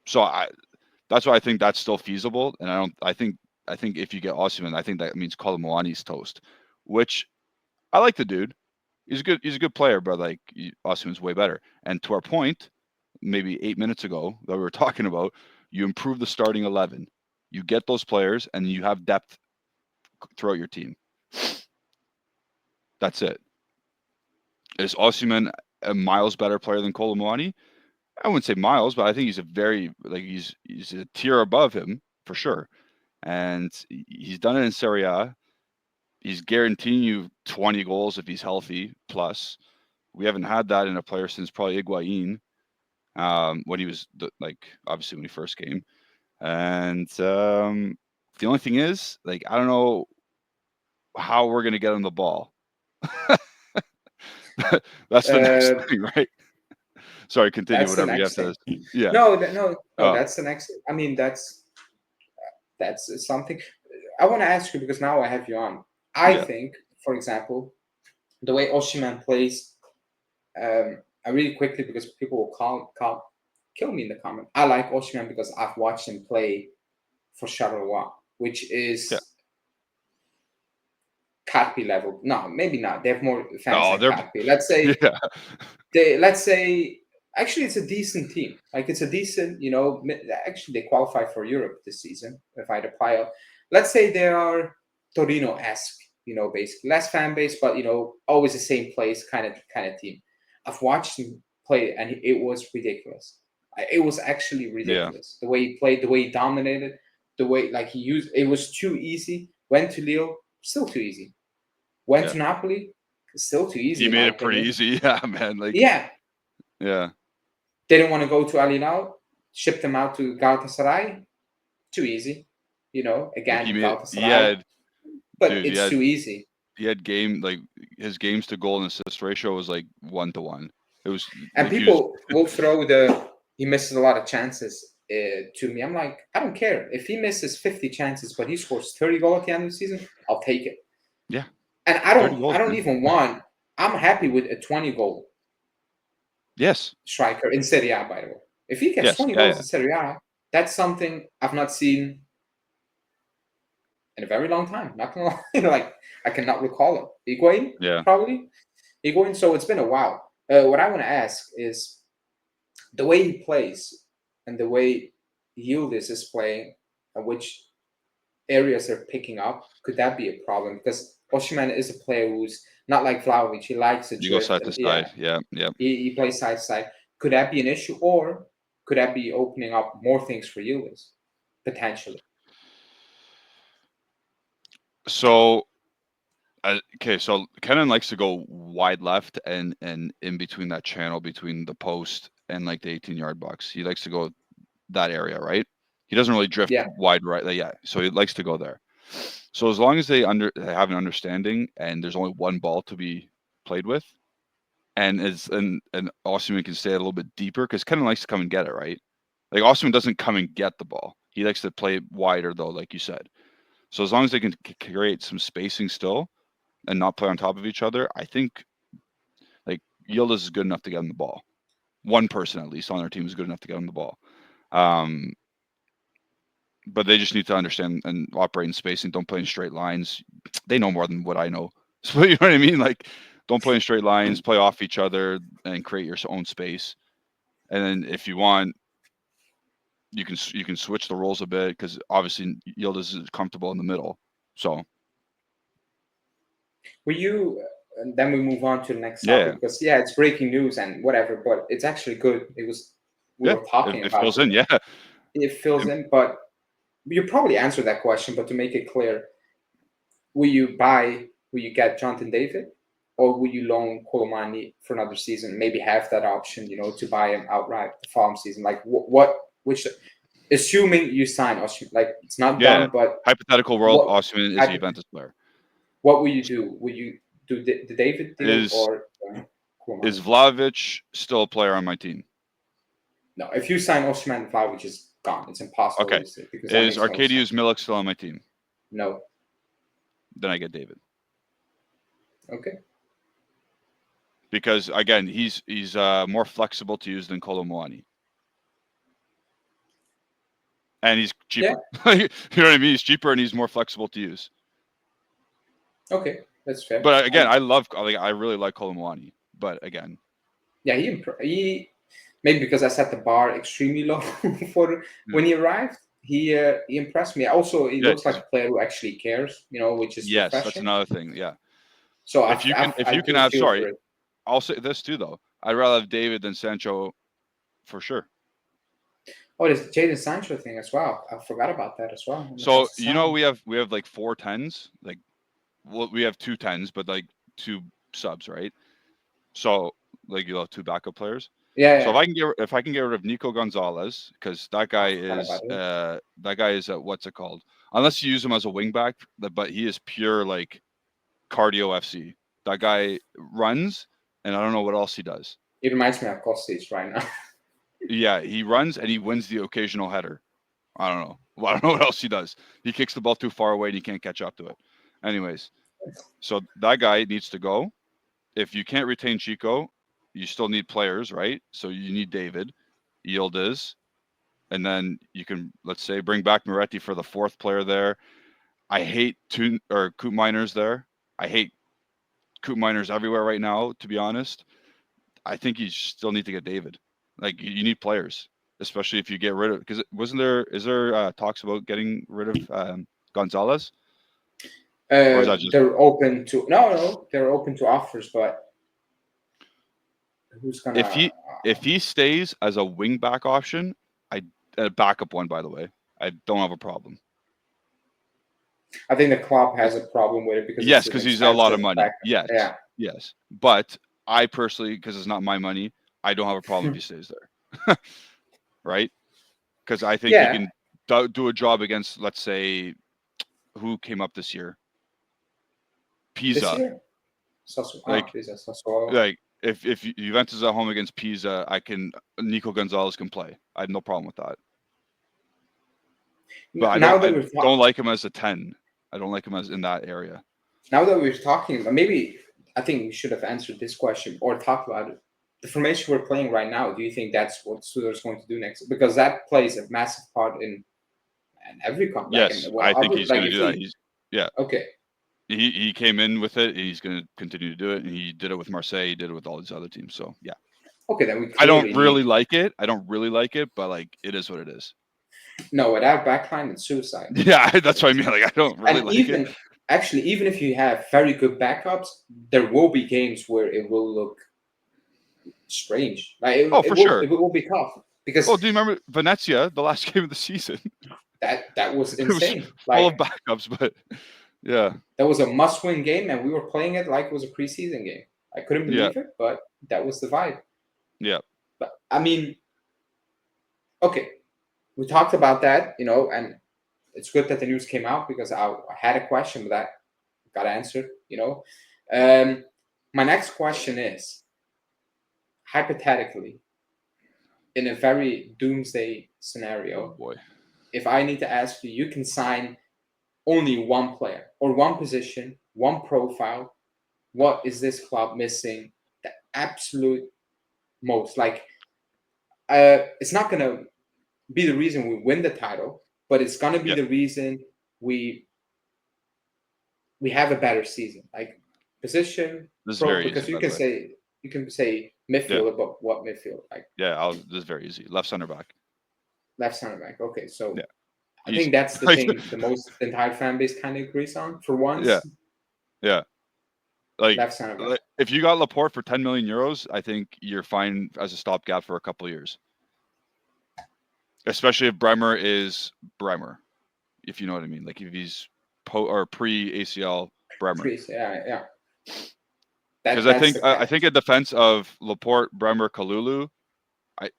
So that's why I think that's still feasible. And I think if you get Osimhen, I think that means Colomboani's toast, which I like the dude. He's a good player, but like Osimhen's way better. And to our point, maybe 8 minutes ago that we were talking about, you improve the starting 11, you get those players, and you have depth throughout your team. That's it. Is Osimhen a miles better player than Colomboani? I wouldn't say miles, but I think he's he's a tier above him for sure. And he's done it in Serie A. He's guaranteeing you 20 goals if he's healthy. Plus, we haven't had that in a player since probably Higuain, when he was obviously when he first came. And the only thing is, I don't know how we're gonna get him the ball. That's the next thing, right? Sorry, continue. Whatever you have to. Yeah. No. That's the next. I mean, that's something I want to ask you because now I have you on. I think, for example, the way Osimhen plays, really quickly because people will kill me in the comment. I like Osimhen because I've watched him play for Charleroi, which is Carpi level. No, maybe not. They have more fans than Carpi. Let's say actually it's a decent team. Like it's a decent, actually they qualify for Europe this season if I'd apply. Let's say they are Torino-esque, basically less fan base, but always the same place kind of team. I've watched him play and it was ridiculous. It was actually ridiculous. The way he played, the way he dominated, the way he used it was too easy. Went to Lille, still too easy. Went to Napoli, still too easy. He made it pretty easy, man. Yeah. Didn't want to go to Al Hilal, shipped them out to Galatasaray, too easy. Again, Galatasaray. It's too easy. He had his games to goal and assist ratio was 1-to-1. It was, and people will throw he misses a lot of chances to me. I'm like, I don't care if he misses 50 chances, but he scores 30 goals at the end of the season. I'll take it. Yeah, and I don't even want. I'm happy with a 20 goal. Yes, striker in Serie A, by the way. If he gets 20 goals in Serie A, that's something I've not seen in a very long time. Not gonna lie, I cannot recall it. Higuain, probably. Higuain. So it's been a while. What I want to ask is the way he plays and the way Yildiz is playing, and which areas they're picking up. Could that be a problem? Because Osimhen is a player who's not like Vlahovic. He likes to go side to side. Yeah. He plays side to side. Could that be an issue, or could that be opening up more things for Yildiz potentially? So Okay, so Kenan likes to go wide left and in between that channel between the post and like the 18-yard box. He likes to go that area, right? He doesn't really drift wide right. Yeah, so he likes to go there. So as long as they have an understanding and there's only one ball to be played with, and Osimhen can stay a little bit deeper because Kenan likes to come and get it, right? Like Osimhen doesn't come and get the ball. He likes to play wider though, like you said. So as long as they can create some spacing still and not play on top of each other, I think like Yildiz is good enough to get him the ball. One person at least on their team is good enough to get him the ball. But they just need to understand and operate in spacing. Don't play in straight lines. They know more than what I know. So you know what I mean? Like, don't play in straight lines. Play off each other and create your own space. And then if you want, you can switch the roles a bit because obviously Yildiz is comfortable in the middle. So. And then we move on to the next topic because it's breaking news and whatever, but it's actually good. We were talking about it. Fills in, It fills in, but you probably answered that question. But to make it clear, will you get Jonathan David, or will you loan Colomani for another season? Maybe have that option, to buy him outright the following season. Like which, assuming you sign Osimhen, like it's not done, but hypothetical world, Osimhen is a Juventus player. What will you do? Will you do the David deal or is Vlahovic still a player on my team? No, if you sign Osimhen, Vlahovic is gone. It's impossible. Okay. Is Arkadiusz Milik still on my team? No. Then I get David. Okay. Because again, he's more flexible to use than Colomani. And he's cheaper. Yeah. You know what I mean? He's cheaper and he's more flexible to use. Okay, that's fair. But again, I really like Colomani. But again, yeah, he maybe because I set the bar extremely low for when he arrived. He impressed me. Also, he looks like a player who actually cares. Which is refreshing. That's another thing. Yeah. So if you can have I'll say this too though. I'd rather have David than Sancho, for sure. Oh, there's the Jadon Sancho thing as well. I forgot about that as well. So we have like 4 10s. Like, well, we have 2 10s, but like 2 subs, right? So like you'll have 2 backup players. Yeah. So if I can get rid of Nico Gonzalez, because that guy is what's it called? Unless you use him as a wingback, but he is pure like cardio FC. That guy runs, and I don't know what else he does. It reminds me of Kostic right now. Yeah, he runs and he wins the occasional header. I don't know. Well, I don't know what else he does. He kicks the ball too far away and he can't catch up to it. Anyways, so that guy needs to go. If you can't retain Chico, you still need players, right? So you need David, Yildiz, and then you can, let's say, bring back Moretti for the 4th player there. I hate Coop Miners there. I hate Coop Miners everywhere right now, to be honest. I think you still need to get David. Like, you need players, especially if you get rid of, because is there talks about getting rid of Gonzalez? They're open to they're open to offers, but who's gonna? If he stays as a wing back option, a backup one, by the way, I don't have a problem. I think the club has a problem with it because he's a lot of money. Yes, but I personally, because it's not my money, I don't have a problem if he stays there, right? Because I think he can do a job against, let's say, who came up this year. Pisa. Like if Juventus is at home against Pisa, Nico Gonzalez can play. I have no problem with that. But I don't like him as a 10. I don't like him as in that area. Now that we're talking, maybe I think we should have answered this question or talked about it. The formation we're playing right now, do you think that's what Tudor is going to do next? Because that plays a massive part in every company. Yes, I think he's going to do that. Okay. He came in with it. And he's going to continue to do it, and he did it with Marseille. He did it with all these other teams. So yeah. Okay, then I don't really like it. But like it is what it is. No, without backline, it's suicide. Yeah, that's what I mean. Like I don't really like it. Actually, even if you have very good backups, there will be games where it will look strange. Like for sure, it will be tough. Because do you remember Venezia, the last game of the season? That was insane. Full of backups, but Yeah. That was a must-win game, and we were playing it like it was a preseason game. I couldn't believe it, but that was the vibe. Yeah. But I mean, okay, we talked about that, and it's good that the news came out because I had a question, but that got answered. My next question is, hypothetically, in a very doomsday scenario, Oh boy, if I need to ask you, you can sign only one player or one position, one profile. What is this club missing the absolute most? Like, it's not going to be the reason we win the title, but it's going to be the reason we have a better season. Like, position, this is very because easy, you can say midfield, but what midfield? Like, this is very easy. Left center back. left center back. Okay, so Yeah. I think that's the thing the entire fan base kind of agrees on for once. Yeah. Like, left center back. If you got Laporte for 10 million euros, I think you're fine as a stopgap for a couple of years. Especially if Bremer is Bremer, if you know what I mean. Like if he's pre-ACL Bremer. Yeah. Because I think in defense of Laporte, Bremer, Kalulu,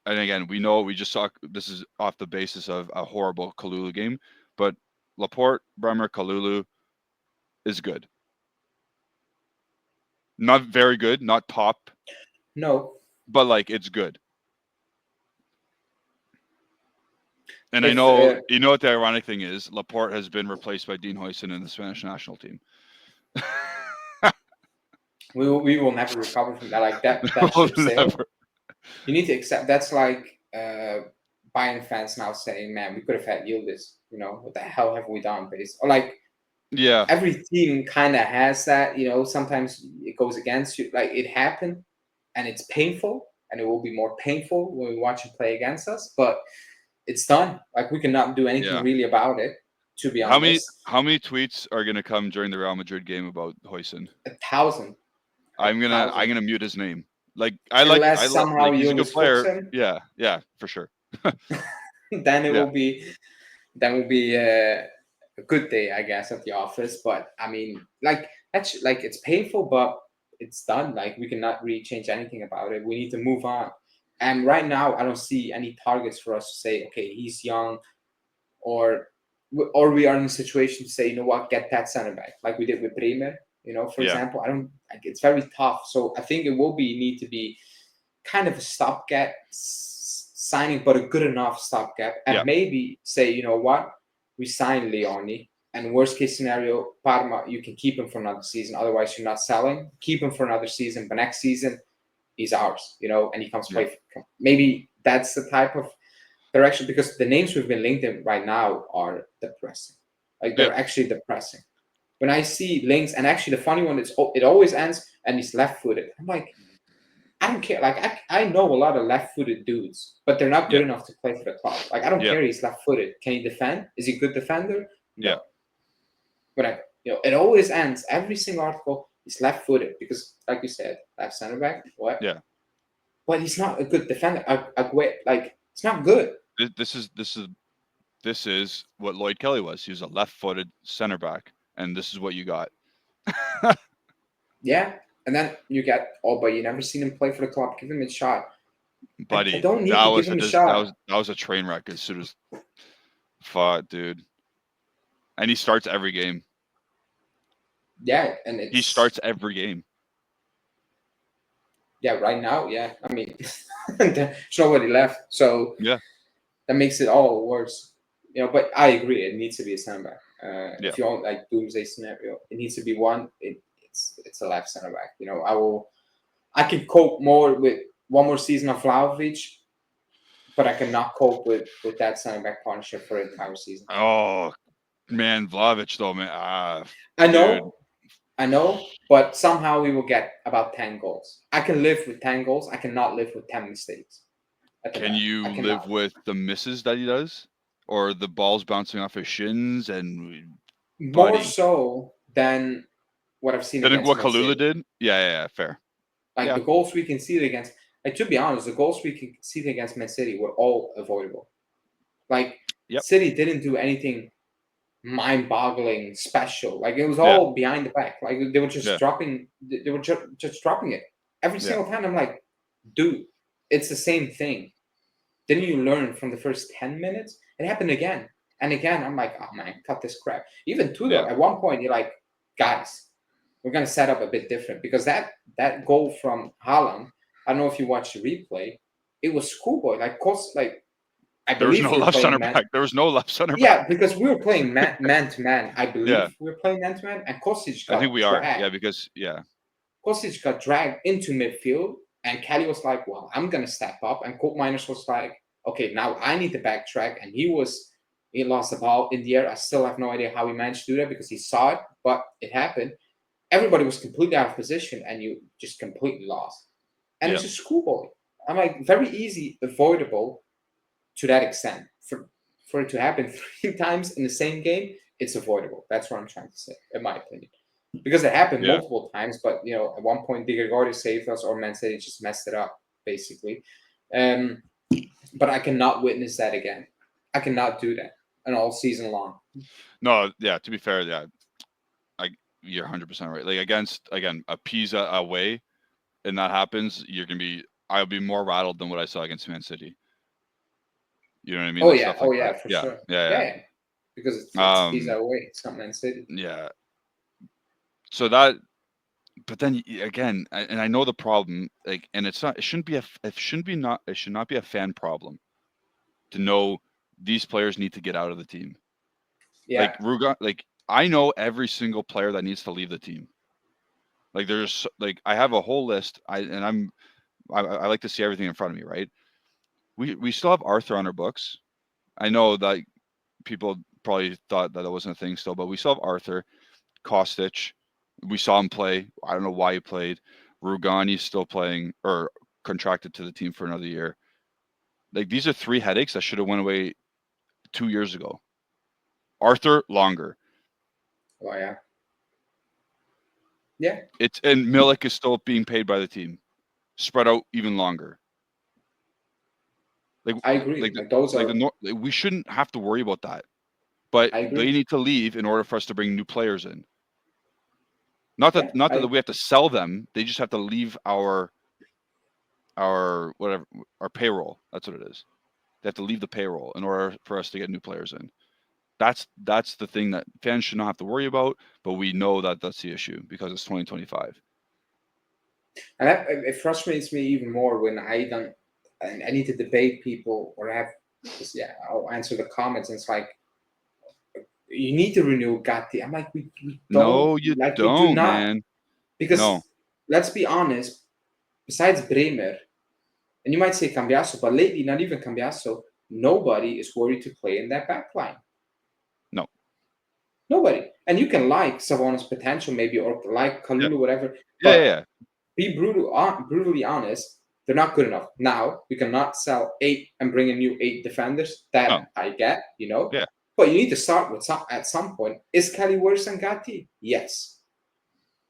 and again, we know we just saw this is off the basis of a horrible Kalulu game, but Laporte, Bremer, Kalulu is good. Not very good, not top. No. But like it's good. And I know you know what the ironic thing is, Laporte has been replaced by Dean Huijsen in the Spanish national team. we will never recover from that. Like that ship sailed. You need to accept that's like Bayern fans now saying, "Man, we could have had Yildiz. What the hell have we done?" Or like, every team kind of has that. Sometimes it goes against you. Like it happened, and it's painful, and it will be more painful when we watch him play against us. But it's done. Like we cannot do anything really about it. To be honest, how many tweets are gonna come during the Real Madrid game about Huijsen? 1,000. I'm gonna mute his name. Like Unless somehow he's a good player. Him. Yeah, for sure. Then it will be a good day, I guess, at the office. But I mean, like that's like it's painful, but it's done. Like we cannot really change anything about it. We need to move on. And right now, I don't see any targets for us to say, okay, he's young, or we are in a situation to say, you know what, get that center back, like we did with Bremer. For example, I don't. Like, it's very tough. So I think it will need to be kind of a stopgap signing, but a good enough stopgap, and maybe say, you know what, we sign Leone, and worst case scenario, Parma, you can keep him for another season. Otherwise, you're not selling. Keep him for another season, but next season, he's ours. And he comes play. Maybe that's the type of direction, because the names we've been linked in right now are depressing. Like they're actually depressing. When I see links, and actually the funny one is it always ends and he's left-footed. I'm like, I don't care. Like I know a lot of left-footed dudes, but they're not good enough to play for the club. Like I don't care. He's left-footed. Can he defend? Is he a good defender? No. Yeah. But it always ends. Every single article is left-footed because, like you said, left center back. What? Yeah. But he's not a good defender. Like it's not good. This is what Lloyd Kelly was. He was a left-footed center back, and this is what you got. Yeah. And then you get, but you never seen him play for the club. Give him a shot. Buddy, I don't need to give him a shot. That was a train wreck as soon as fought, dude. And he starts every game. Yeah, and he starts every game. Yeah, right now, yeah. I mean, there's nobody left, so that makes it all worse. But I agree, it needs to be a center back. If you want like doomsday scenario, it needs to be one. It's a left center back. I can cope more with one more season of Vlahovic, but I cannot cope with that center back partnership for an entire season. Oh man, Vlahovic though, man. I know, but somehow we will get about 10 goals. I can live with 10 goals. I cannot live with 10 mistakes. Can you live with the misses that he does, or the balls bouncing off his shins and more so than what I've seen against what Kalulu did? Yeah, fair. Like the goals we conceded against, like to be honest, the goals we conceded against Man City were all avoidable. Like City didn't do anything mind-boggling special. Like it was all behind the back. Like they were just dropping. They were just dropping it every single time. I'm like, dude, it's the same thing. Didn't you learn from the first 10 minutes? It happened again and again. I'm like, oh man, cut this crap. Even Tudor, at one point, you're like, guys, we're gonna set up a bit different because that goal from Haaland, I don't know if you watched the replay, it was schoolboy. Like, course, like I believe there was no left center back. There was no left center back. Yeah, because we were playing man to man. I believe we were playing man to man, and Kostic got I think we dragged. are. Yeah, because Kostic got dragged into midfield, and Kelly was like, "Well, I'm gonna step up," and Koopmeiners was like, "Okay, now I need to backtrack," and he lost the ball in the air. I still have no idea how he managed to do that because he saw it, but it happened. Everybody was completely out of position, and you just completely lost. And it's a schoolboy. I'm like, very easy, avoidable to that extent. For it to happen 3 times in the same game, it's avoidable. That's what I'm trying to say, in my opinion. Because it happened multiple times, but at one point, De Gregori saved us, or Man City just messed it up, basically. But I cannot witness that again. I cannot do that and all season long. No, to be fair, you're 100% right. Like against a Pisa away, and that happens, I'll be more rattled than what I saw against Man City. You know what I mean? Oh like yeah, for sure. Yeah. Because it's Pisa away. It's not Man City. Yeah. So that, but then again, and I know the problem. Like, and it should not be a fan problem to know these players need to get out of the team. Yeah. Like Ruga, like I know every single player that needs to leave the team. Like there's I have a whole list. I like to see everything in front of me, right? We still have Arthur on our books. I know that people probably thought that wasn't a thing still, but we still have Arthur, Kostic. We saw him play. I don't know why he played. Rugani's still playing or contracted to the team for another year. Like these are 3 headaches that should have went away 2 years ago. Arthur longer. Oh yeah. Yeah. And Milik is still being paid by the team, spread out even longer. Like I agree. We shouldn't have to worry about that, but they need to leave in order for us to bring new players in. Not that we have to sell them; they just have to leave our payroll. That's what it is. They have to leave the payroll in order for us to get new players in. That's the thing that fans should not have to worry about, but we know that that's the issue because it's 2025. And it frustrates me even more when I need to debate people or I'll answer the comments and it's like, you need to renew Gatti. I'm like, we don't. No, you like, don't, we do not, man. Because let's be honest, besides Bremer, and you might say Cambiasso, but lately, not even Cambiasso, nobody is worried to play in that back line. No. Nobody. And you can like Savon's potential maybe, or like Kalulu, whatever. But be brutally honest, they're not good enough. Now, we cannot sell 8 and bring a new 8 defenders. That I get, Yeah. But you need to start with at some point. Is Kelly worse than Gatti? Yes.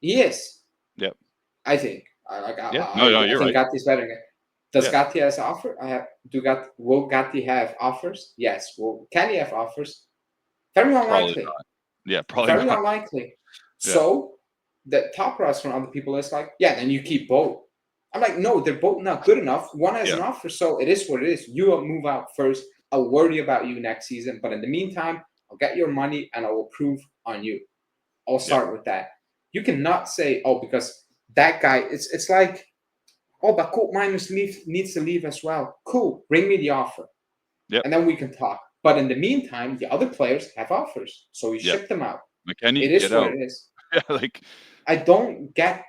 He is. Yep. I think. I think right. Gatti's better. Does Gatti has offer? Will Gatti have offers? Yes. Can he have offers? Very unlikely. Probably not. Yeah, probably very not. unlikely. So the top price from other people is like, then you keep both. I'm like, no, they're both not good enough. One has an offer, so it is what it is. You will move out first. I'll worry about you next season, but in the meantime, I'll get your money and I will prove on you. I'll start with that. You cannot say, because that guy. It's like, but Koopmeiners needs to leave as well. Cool, bring me the offer, and then we can talk. But in the meantime, the other players have offers, so we ship them out. McKennie, it is get what out. it is. Like, I don't get,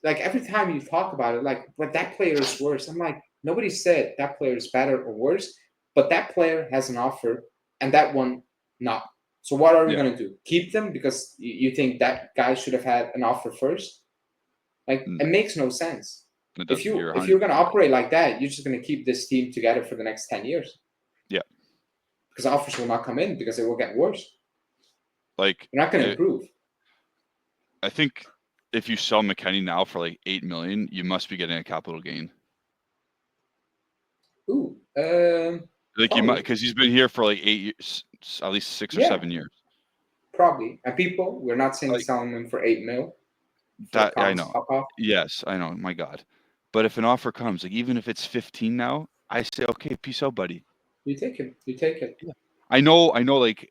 like, every time you talk about it, like, but that player is worse. I'm like, nobody said that player is better or worse, but that player has an offer and that one not. So what are we going to do? Keep them because you think that guy should have had an offer first? Like, it makes no sense. If you're going to operate like that, you're just going to keep this team together for the next 10 years. Yeah. Because offers will not come in because it will get worse. Like, you're not going to improve. I think if you sell McKennie now for like $8 million, you must be getting a capital gain. Ooh, like you might, because he's been here for like 8 years, at least 6 or 7 years. probably. And people, we're not saying Like, selling him for 8 mil. that I know. Yes, I know. My God. But if an offer comes, like even if it's 15 now, I say, okay, peace out, buddy. You take it. You take it. Yeah. I know. Like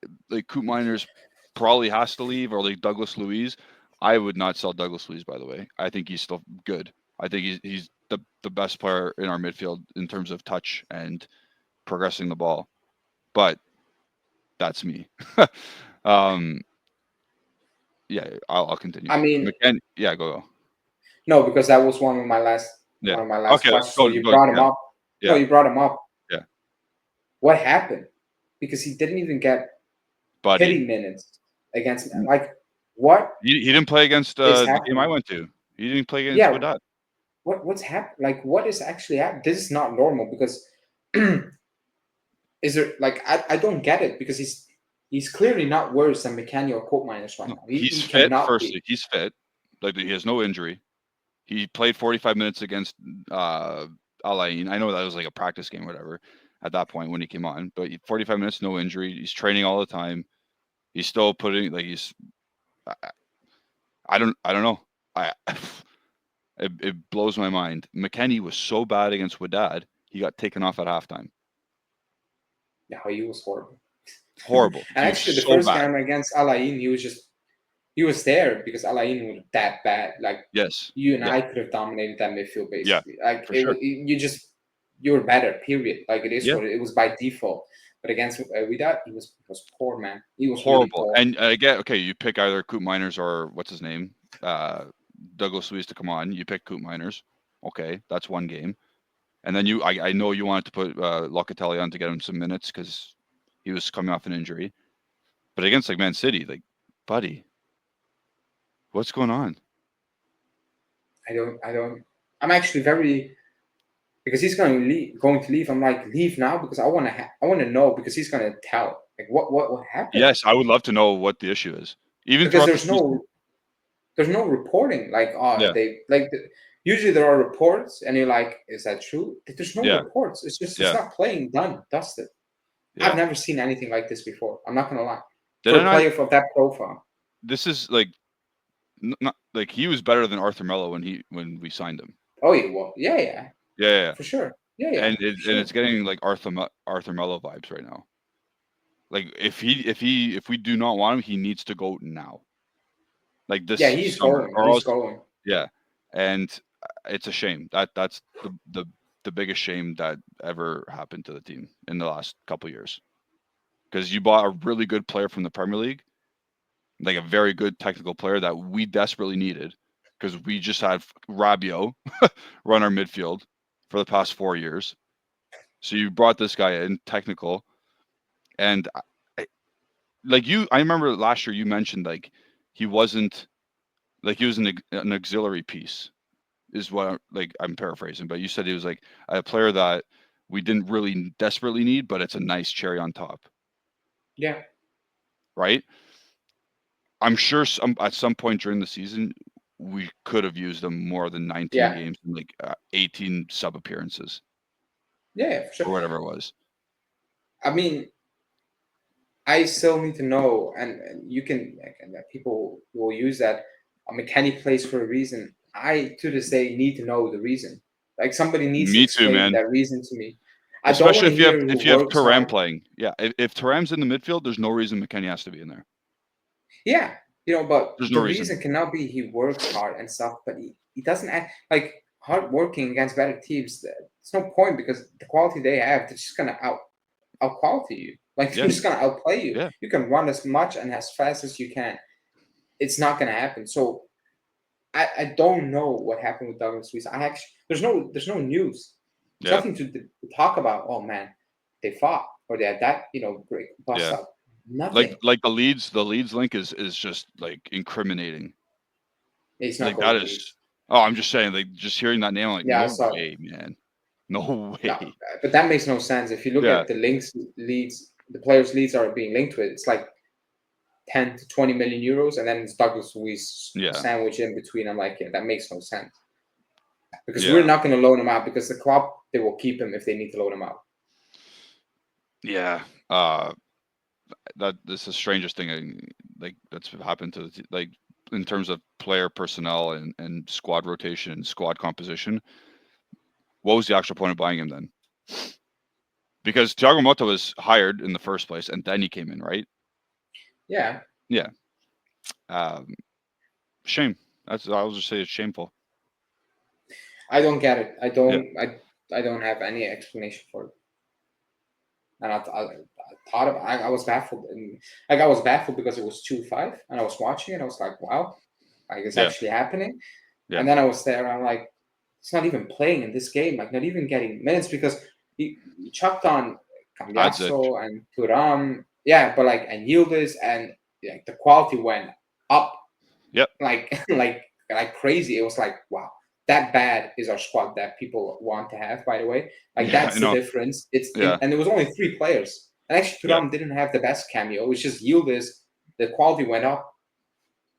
Coop Miners probably has to leave, or like Douglas Luiz. I would not sell Douglas Luiz, by the way. I think he's still good. I think he's the best player in our midfield in terms of touch and progressing the ball. But that's me. Yeah, I'll continue. I mean, yeah, go. no, because that was one of my last Okay, questions. So you brought him up. Yeah. No, you brought him up. Yeah. What happened? Because he didn't even get pity minutes against like what? He didn't play against the game I went to. He didn't play against Wadad. What's happened? Like what is actually happening? This is not normal because is there like I don't get it because he's clearly not worse than McKennie or Coop Miners right now. He's fit. Firstly, he's fit. Like he has no injury. He played 45 minutes against Alain. I know that was like a practice game, or whatever, at that point when he came on. But 45 minutes, no injury. He's training all the time. He's still putting like he's. I don't know. It blows my mind. McKennie was so bad against Wadad, he got taken off at halftime. Yeah, he was horrible. Horrible. And actually, the first game against Alain, he was there because Alain was that bad. Like you and I could have dominated that midfield basically. Yeah, like you were better. Period. Like it is what it was by default. But against Wadad, he was poor, man. He was horrible. Really poor. And you pick either Coop Miners or what's his name, Douglas Luiz to come on. You pick Coop Miners. Okay, that's one game. And then I know you wanted to put Locatelli on to get him some minutes because he was coming off an injury. But against like Man City, like, buddy, what's going on? I don't. I'm actually very because he's going to leave. I'm like, leave now because I want to know because he's going to tell like what happened. Yes, I would love to know what the issue is. Even because there's no reporting. Like they like usually there are reports and you're like, is that true? There's no reports. It's just it's not playing done dusted. Yeah. I've never seen anything like this before. I'm not going to lie. For a player of that profile, this is like. Not like he was better than Arthur Mello when we signed him. Oh, he was. Yeah, for sure. Yeah, and it's getting like Arthur Mello vibes right now. Like if we do not want him, he needs to go now. Like this. Yeah, he's going. He's going. Yeah, and it's a shame that's the biggest shame that ever happened to the team in the last couple of years, because you bought a really good player from the Premier League. Like a very good technical player that we desperately needed because we just had Rabiot run our midfield for the past 4 years. So you brought this guy in technical, and I remember last year you mentioned like he wasn't like he was an auxiliary piece, is what I'm paraphrasing, but you said he was like a player that we didn't really desperately need, but it's a nice cherry on top. Yeah. Right. I'm sure at some point during the season, we could have used them more than 19 games and like 18 sub appearances. Yeah, for sure. Or whatever it was. I mean, I still need to know, and you can, people will use that. McKennie plays for a reason. I, to this day, need to know the reason. Like somebody needs to explain that reason to me. Especially if you have Thuram playing. Yeah, if Thuram's in the midfield, there's no reason McKennie has to be in there. Yeah, but the reason cannot be he works hard and stuff, but he doesn't act like hard working against better teams. There's no point because the quality they have, they're just gonna out quality you. Like they're just gonna outplay you. Yeah. You can run as much and as fast as you can. It's not gonna happen. So I don't know what happened with Douglas Luiz. There's no news. There's nothing to talk about. Oh man, they fought or they had that great bust up. Nothing. Like the Leeds link is just like incriminating. It's not like that is. Oh, I'm just saying, like just hearing that name, I'm like, no way, man, no way. No, but that makes no sense. If you look at the leads, the players' leads are being linked with. It's like 10 to 20 million euros, and then it's Douglas Luiz sandwich in between. I'm like, that makes no sense because we're not going to loan him out because the club, they will keep him if they need to loan him out. Yeah. This is the strangest thing like that's happened to like in terms of player personnel and squad rotation and squad composition. What was the actual point of buying him then? Because Thiago Motta was hired in the first place, and then he came in, right? Yeah. Yeah. Shame. I'll just say it's shameful. I don't get it. I Yeah. don't. I don't have any explanation for it. And I thought of. I was baffled, and like I was baffled because it was 2-5, and I was watching it. I was like, wow, like it's Yeah. actually happening. Yeah. And then I was there, and I'm like, it's not even playing in this game. Like not even getting minutes because he chucked on Cambiasso and Thuram. Yeah, but like and Yildiz and like the quality went up. Yep. Like crazy. It was like wow, that bad is our squad that people want to have. By the way, like Yeah, that's the difference. Yeah. And there was only 3 players. And actually, Thuram didn't have the best cameo. It was just Yildiz. The quality went up.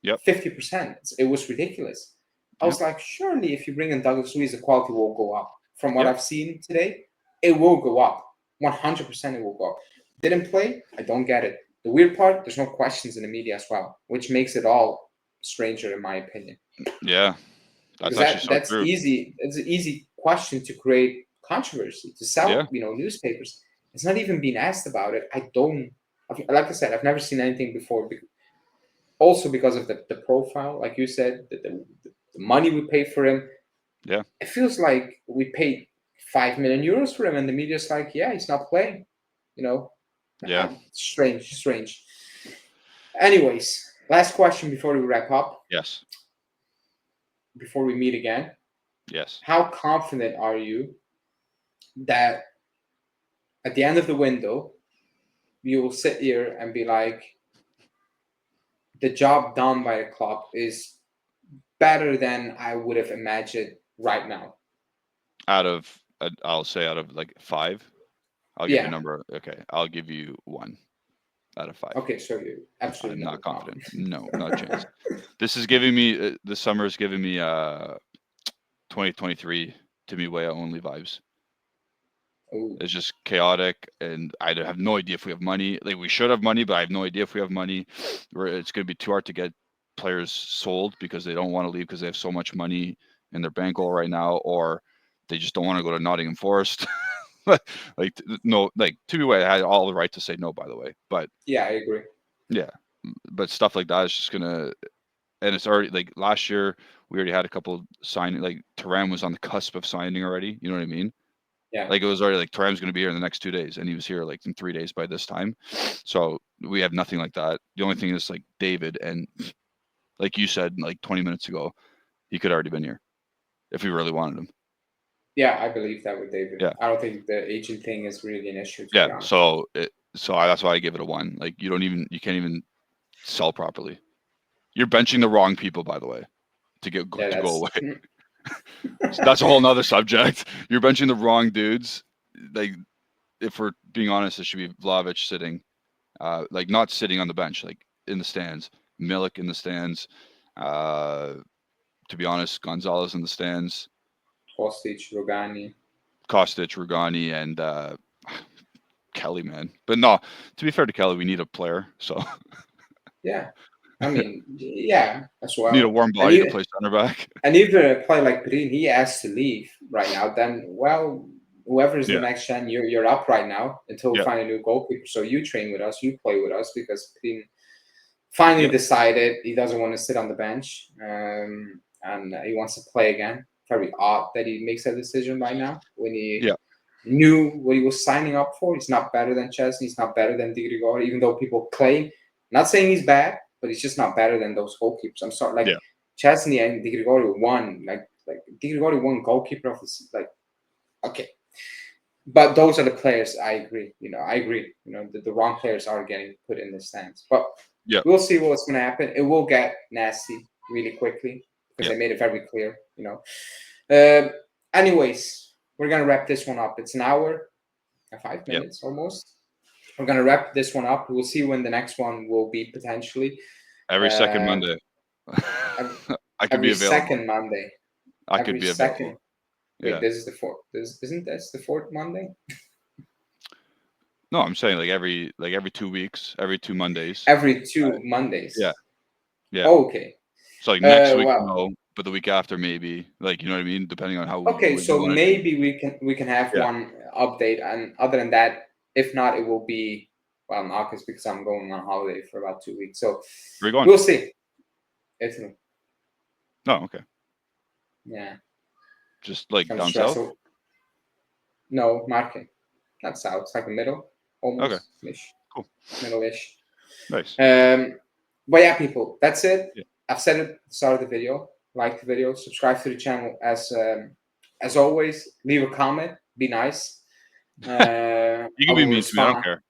Yep. 50%. It was ridiculous. I was like, surely if you bring in Douglas Luiz, the quality will go up. From what I've seen today, it will go up. 100% it will go up. Didn't play? I don't get it. The weird part, there's no questions in the media as well, which makes it all stranger in my opinion. Yeah. That's easy. It's an easy question to create controversy, to sell, newspapers. It's not even being asked about it. Like I said, I've never seen anything before. Also because of the profile, like you said, the money we pay for him. Yeah. It feels like we paid 5 million euros for him, and the media's like, yeah, he's not playing. Yeah. Strange. Anyways, last question before we wrap up. Yes. Before we meet again. Yes. How confident are you that at the end of the window, you will sit here and be like, the job done by the club is better than I would have imagined right now? I'll say out of like 5. I'll give you a number. Okay, I'll give you 1 out of 5. Okay, so you absolutely I'm not confident. No, not a chance. This is giving me the summer is giving me 2023 Timmy Weah only vibes. Ooh. It's just chaotic, and I have no idea if we have money. Like we should have money, but I have no idea if we have money. It's going to be too hard to get players sold because they don't want to leave because they have so much money in their bankroll right now, or they just don't want to go to Nottingham Forest. Timmy Weah had all the right to say no, by the way. But yeah, I agree. Yeah, but stuff like that is just gonna, and it's already like last year we already had a couple signing. Like Thuram was on the cusp of signing already. You know what I mean? Yeah. Like it was already like Thuram's going to be here in the next 2 days, and he was here like in 3 days by this time. So we have nothing like that. The only thing is like David, and like you said like 20 minutes ago, he could already been here if we really wanted him. Yeah, I believe that with David. Yeah. I don't think the agent thing is really an issue. Yeah. So that's why I give it a 1. Like you can't even sell properly. You're benching the wrong people, by the way, to go away. So that's a whole nother subject. You're benching the wrong dudes. Like, if we're being honest, it should be Vlahovic sitting, like not sitting on the bench, like in the stands. Milik in the stands. To be honest, Gonzalez in the stands. Kostic, Rugani, and Kelly, man. But no, to be fair to Kelly, we need a player. So yeah, I mean, yeah, as well. Need a warm body to play center back. And even a player like Green, he has to leave right now. Then, well, whoever is the next gen, you're up right now until we find a new goalkeeper. So you train with us, you play with us, because Green finally decided he doesn't want to sit on the bench, and he wants to play again. Very odd that he makes that decision right now when he knew what he was signing up for. He's not better than Chesney. He's not better than Di Grigori, even though people claim. Not saying he's bad, but he's just not better than those goalkeepers. I'm sorry, Chesney and Di Grigori won. Like Di Grigori won goalkeeper of this. Like, okay, but those are the players. I agree. I agree. The wrong players are getting put in the stands. But we'll see what's going to happen. It will get nasty really quickly because they made it very clear. Anyways, we're gonna wrap this one up. It's an hour and 5 minutes almost. We're gonna wrap this one up. We'll see when the next one will be potentially. Every second Monday. I could be available. Second Monday. I could be available. Wait, this is the fourth. Isn't this the fourth Monday? No, I'm saying like every 2 weeks, every 2 Mondays. Every 2 Mondays. Yeah. Yeah. Oh, okay. So like next week, Well, no, but the week after maybe. Like, you know what I mean? Depending on how okay, what you so want to do. maybe we can have Yeah. one update, and other than that, if not, it will be in August because I'm going on holiday for about 2 weeks. So Where are you going? we'll see. Italy. Oh, okay. Yeah. Just like Kind of down south? stressful. No, Marke. Not south. It's like the middle, almost. Okay. Ish. Cool. Middle-ish. Nice. But yeah, people, that's it. Yeah. I've said it at the start of the video. Like the video, subscribe to the channel as always. Leave a comment. Be nice. You can be mean to me. I don't care.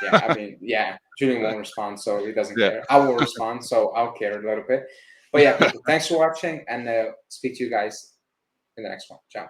Yeah, I mean, yeah, Julian won't respond, so he doesn't Yeah. care. I will respond, so I'll care a little bit. But yeah, people, thanks for watching, and speak to you guys in the next one. Ciao.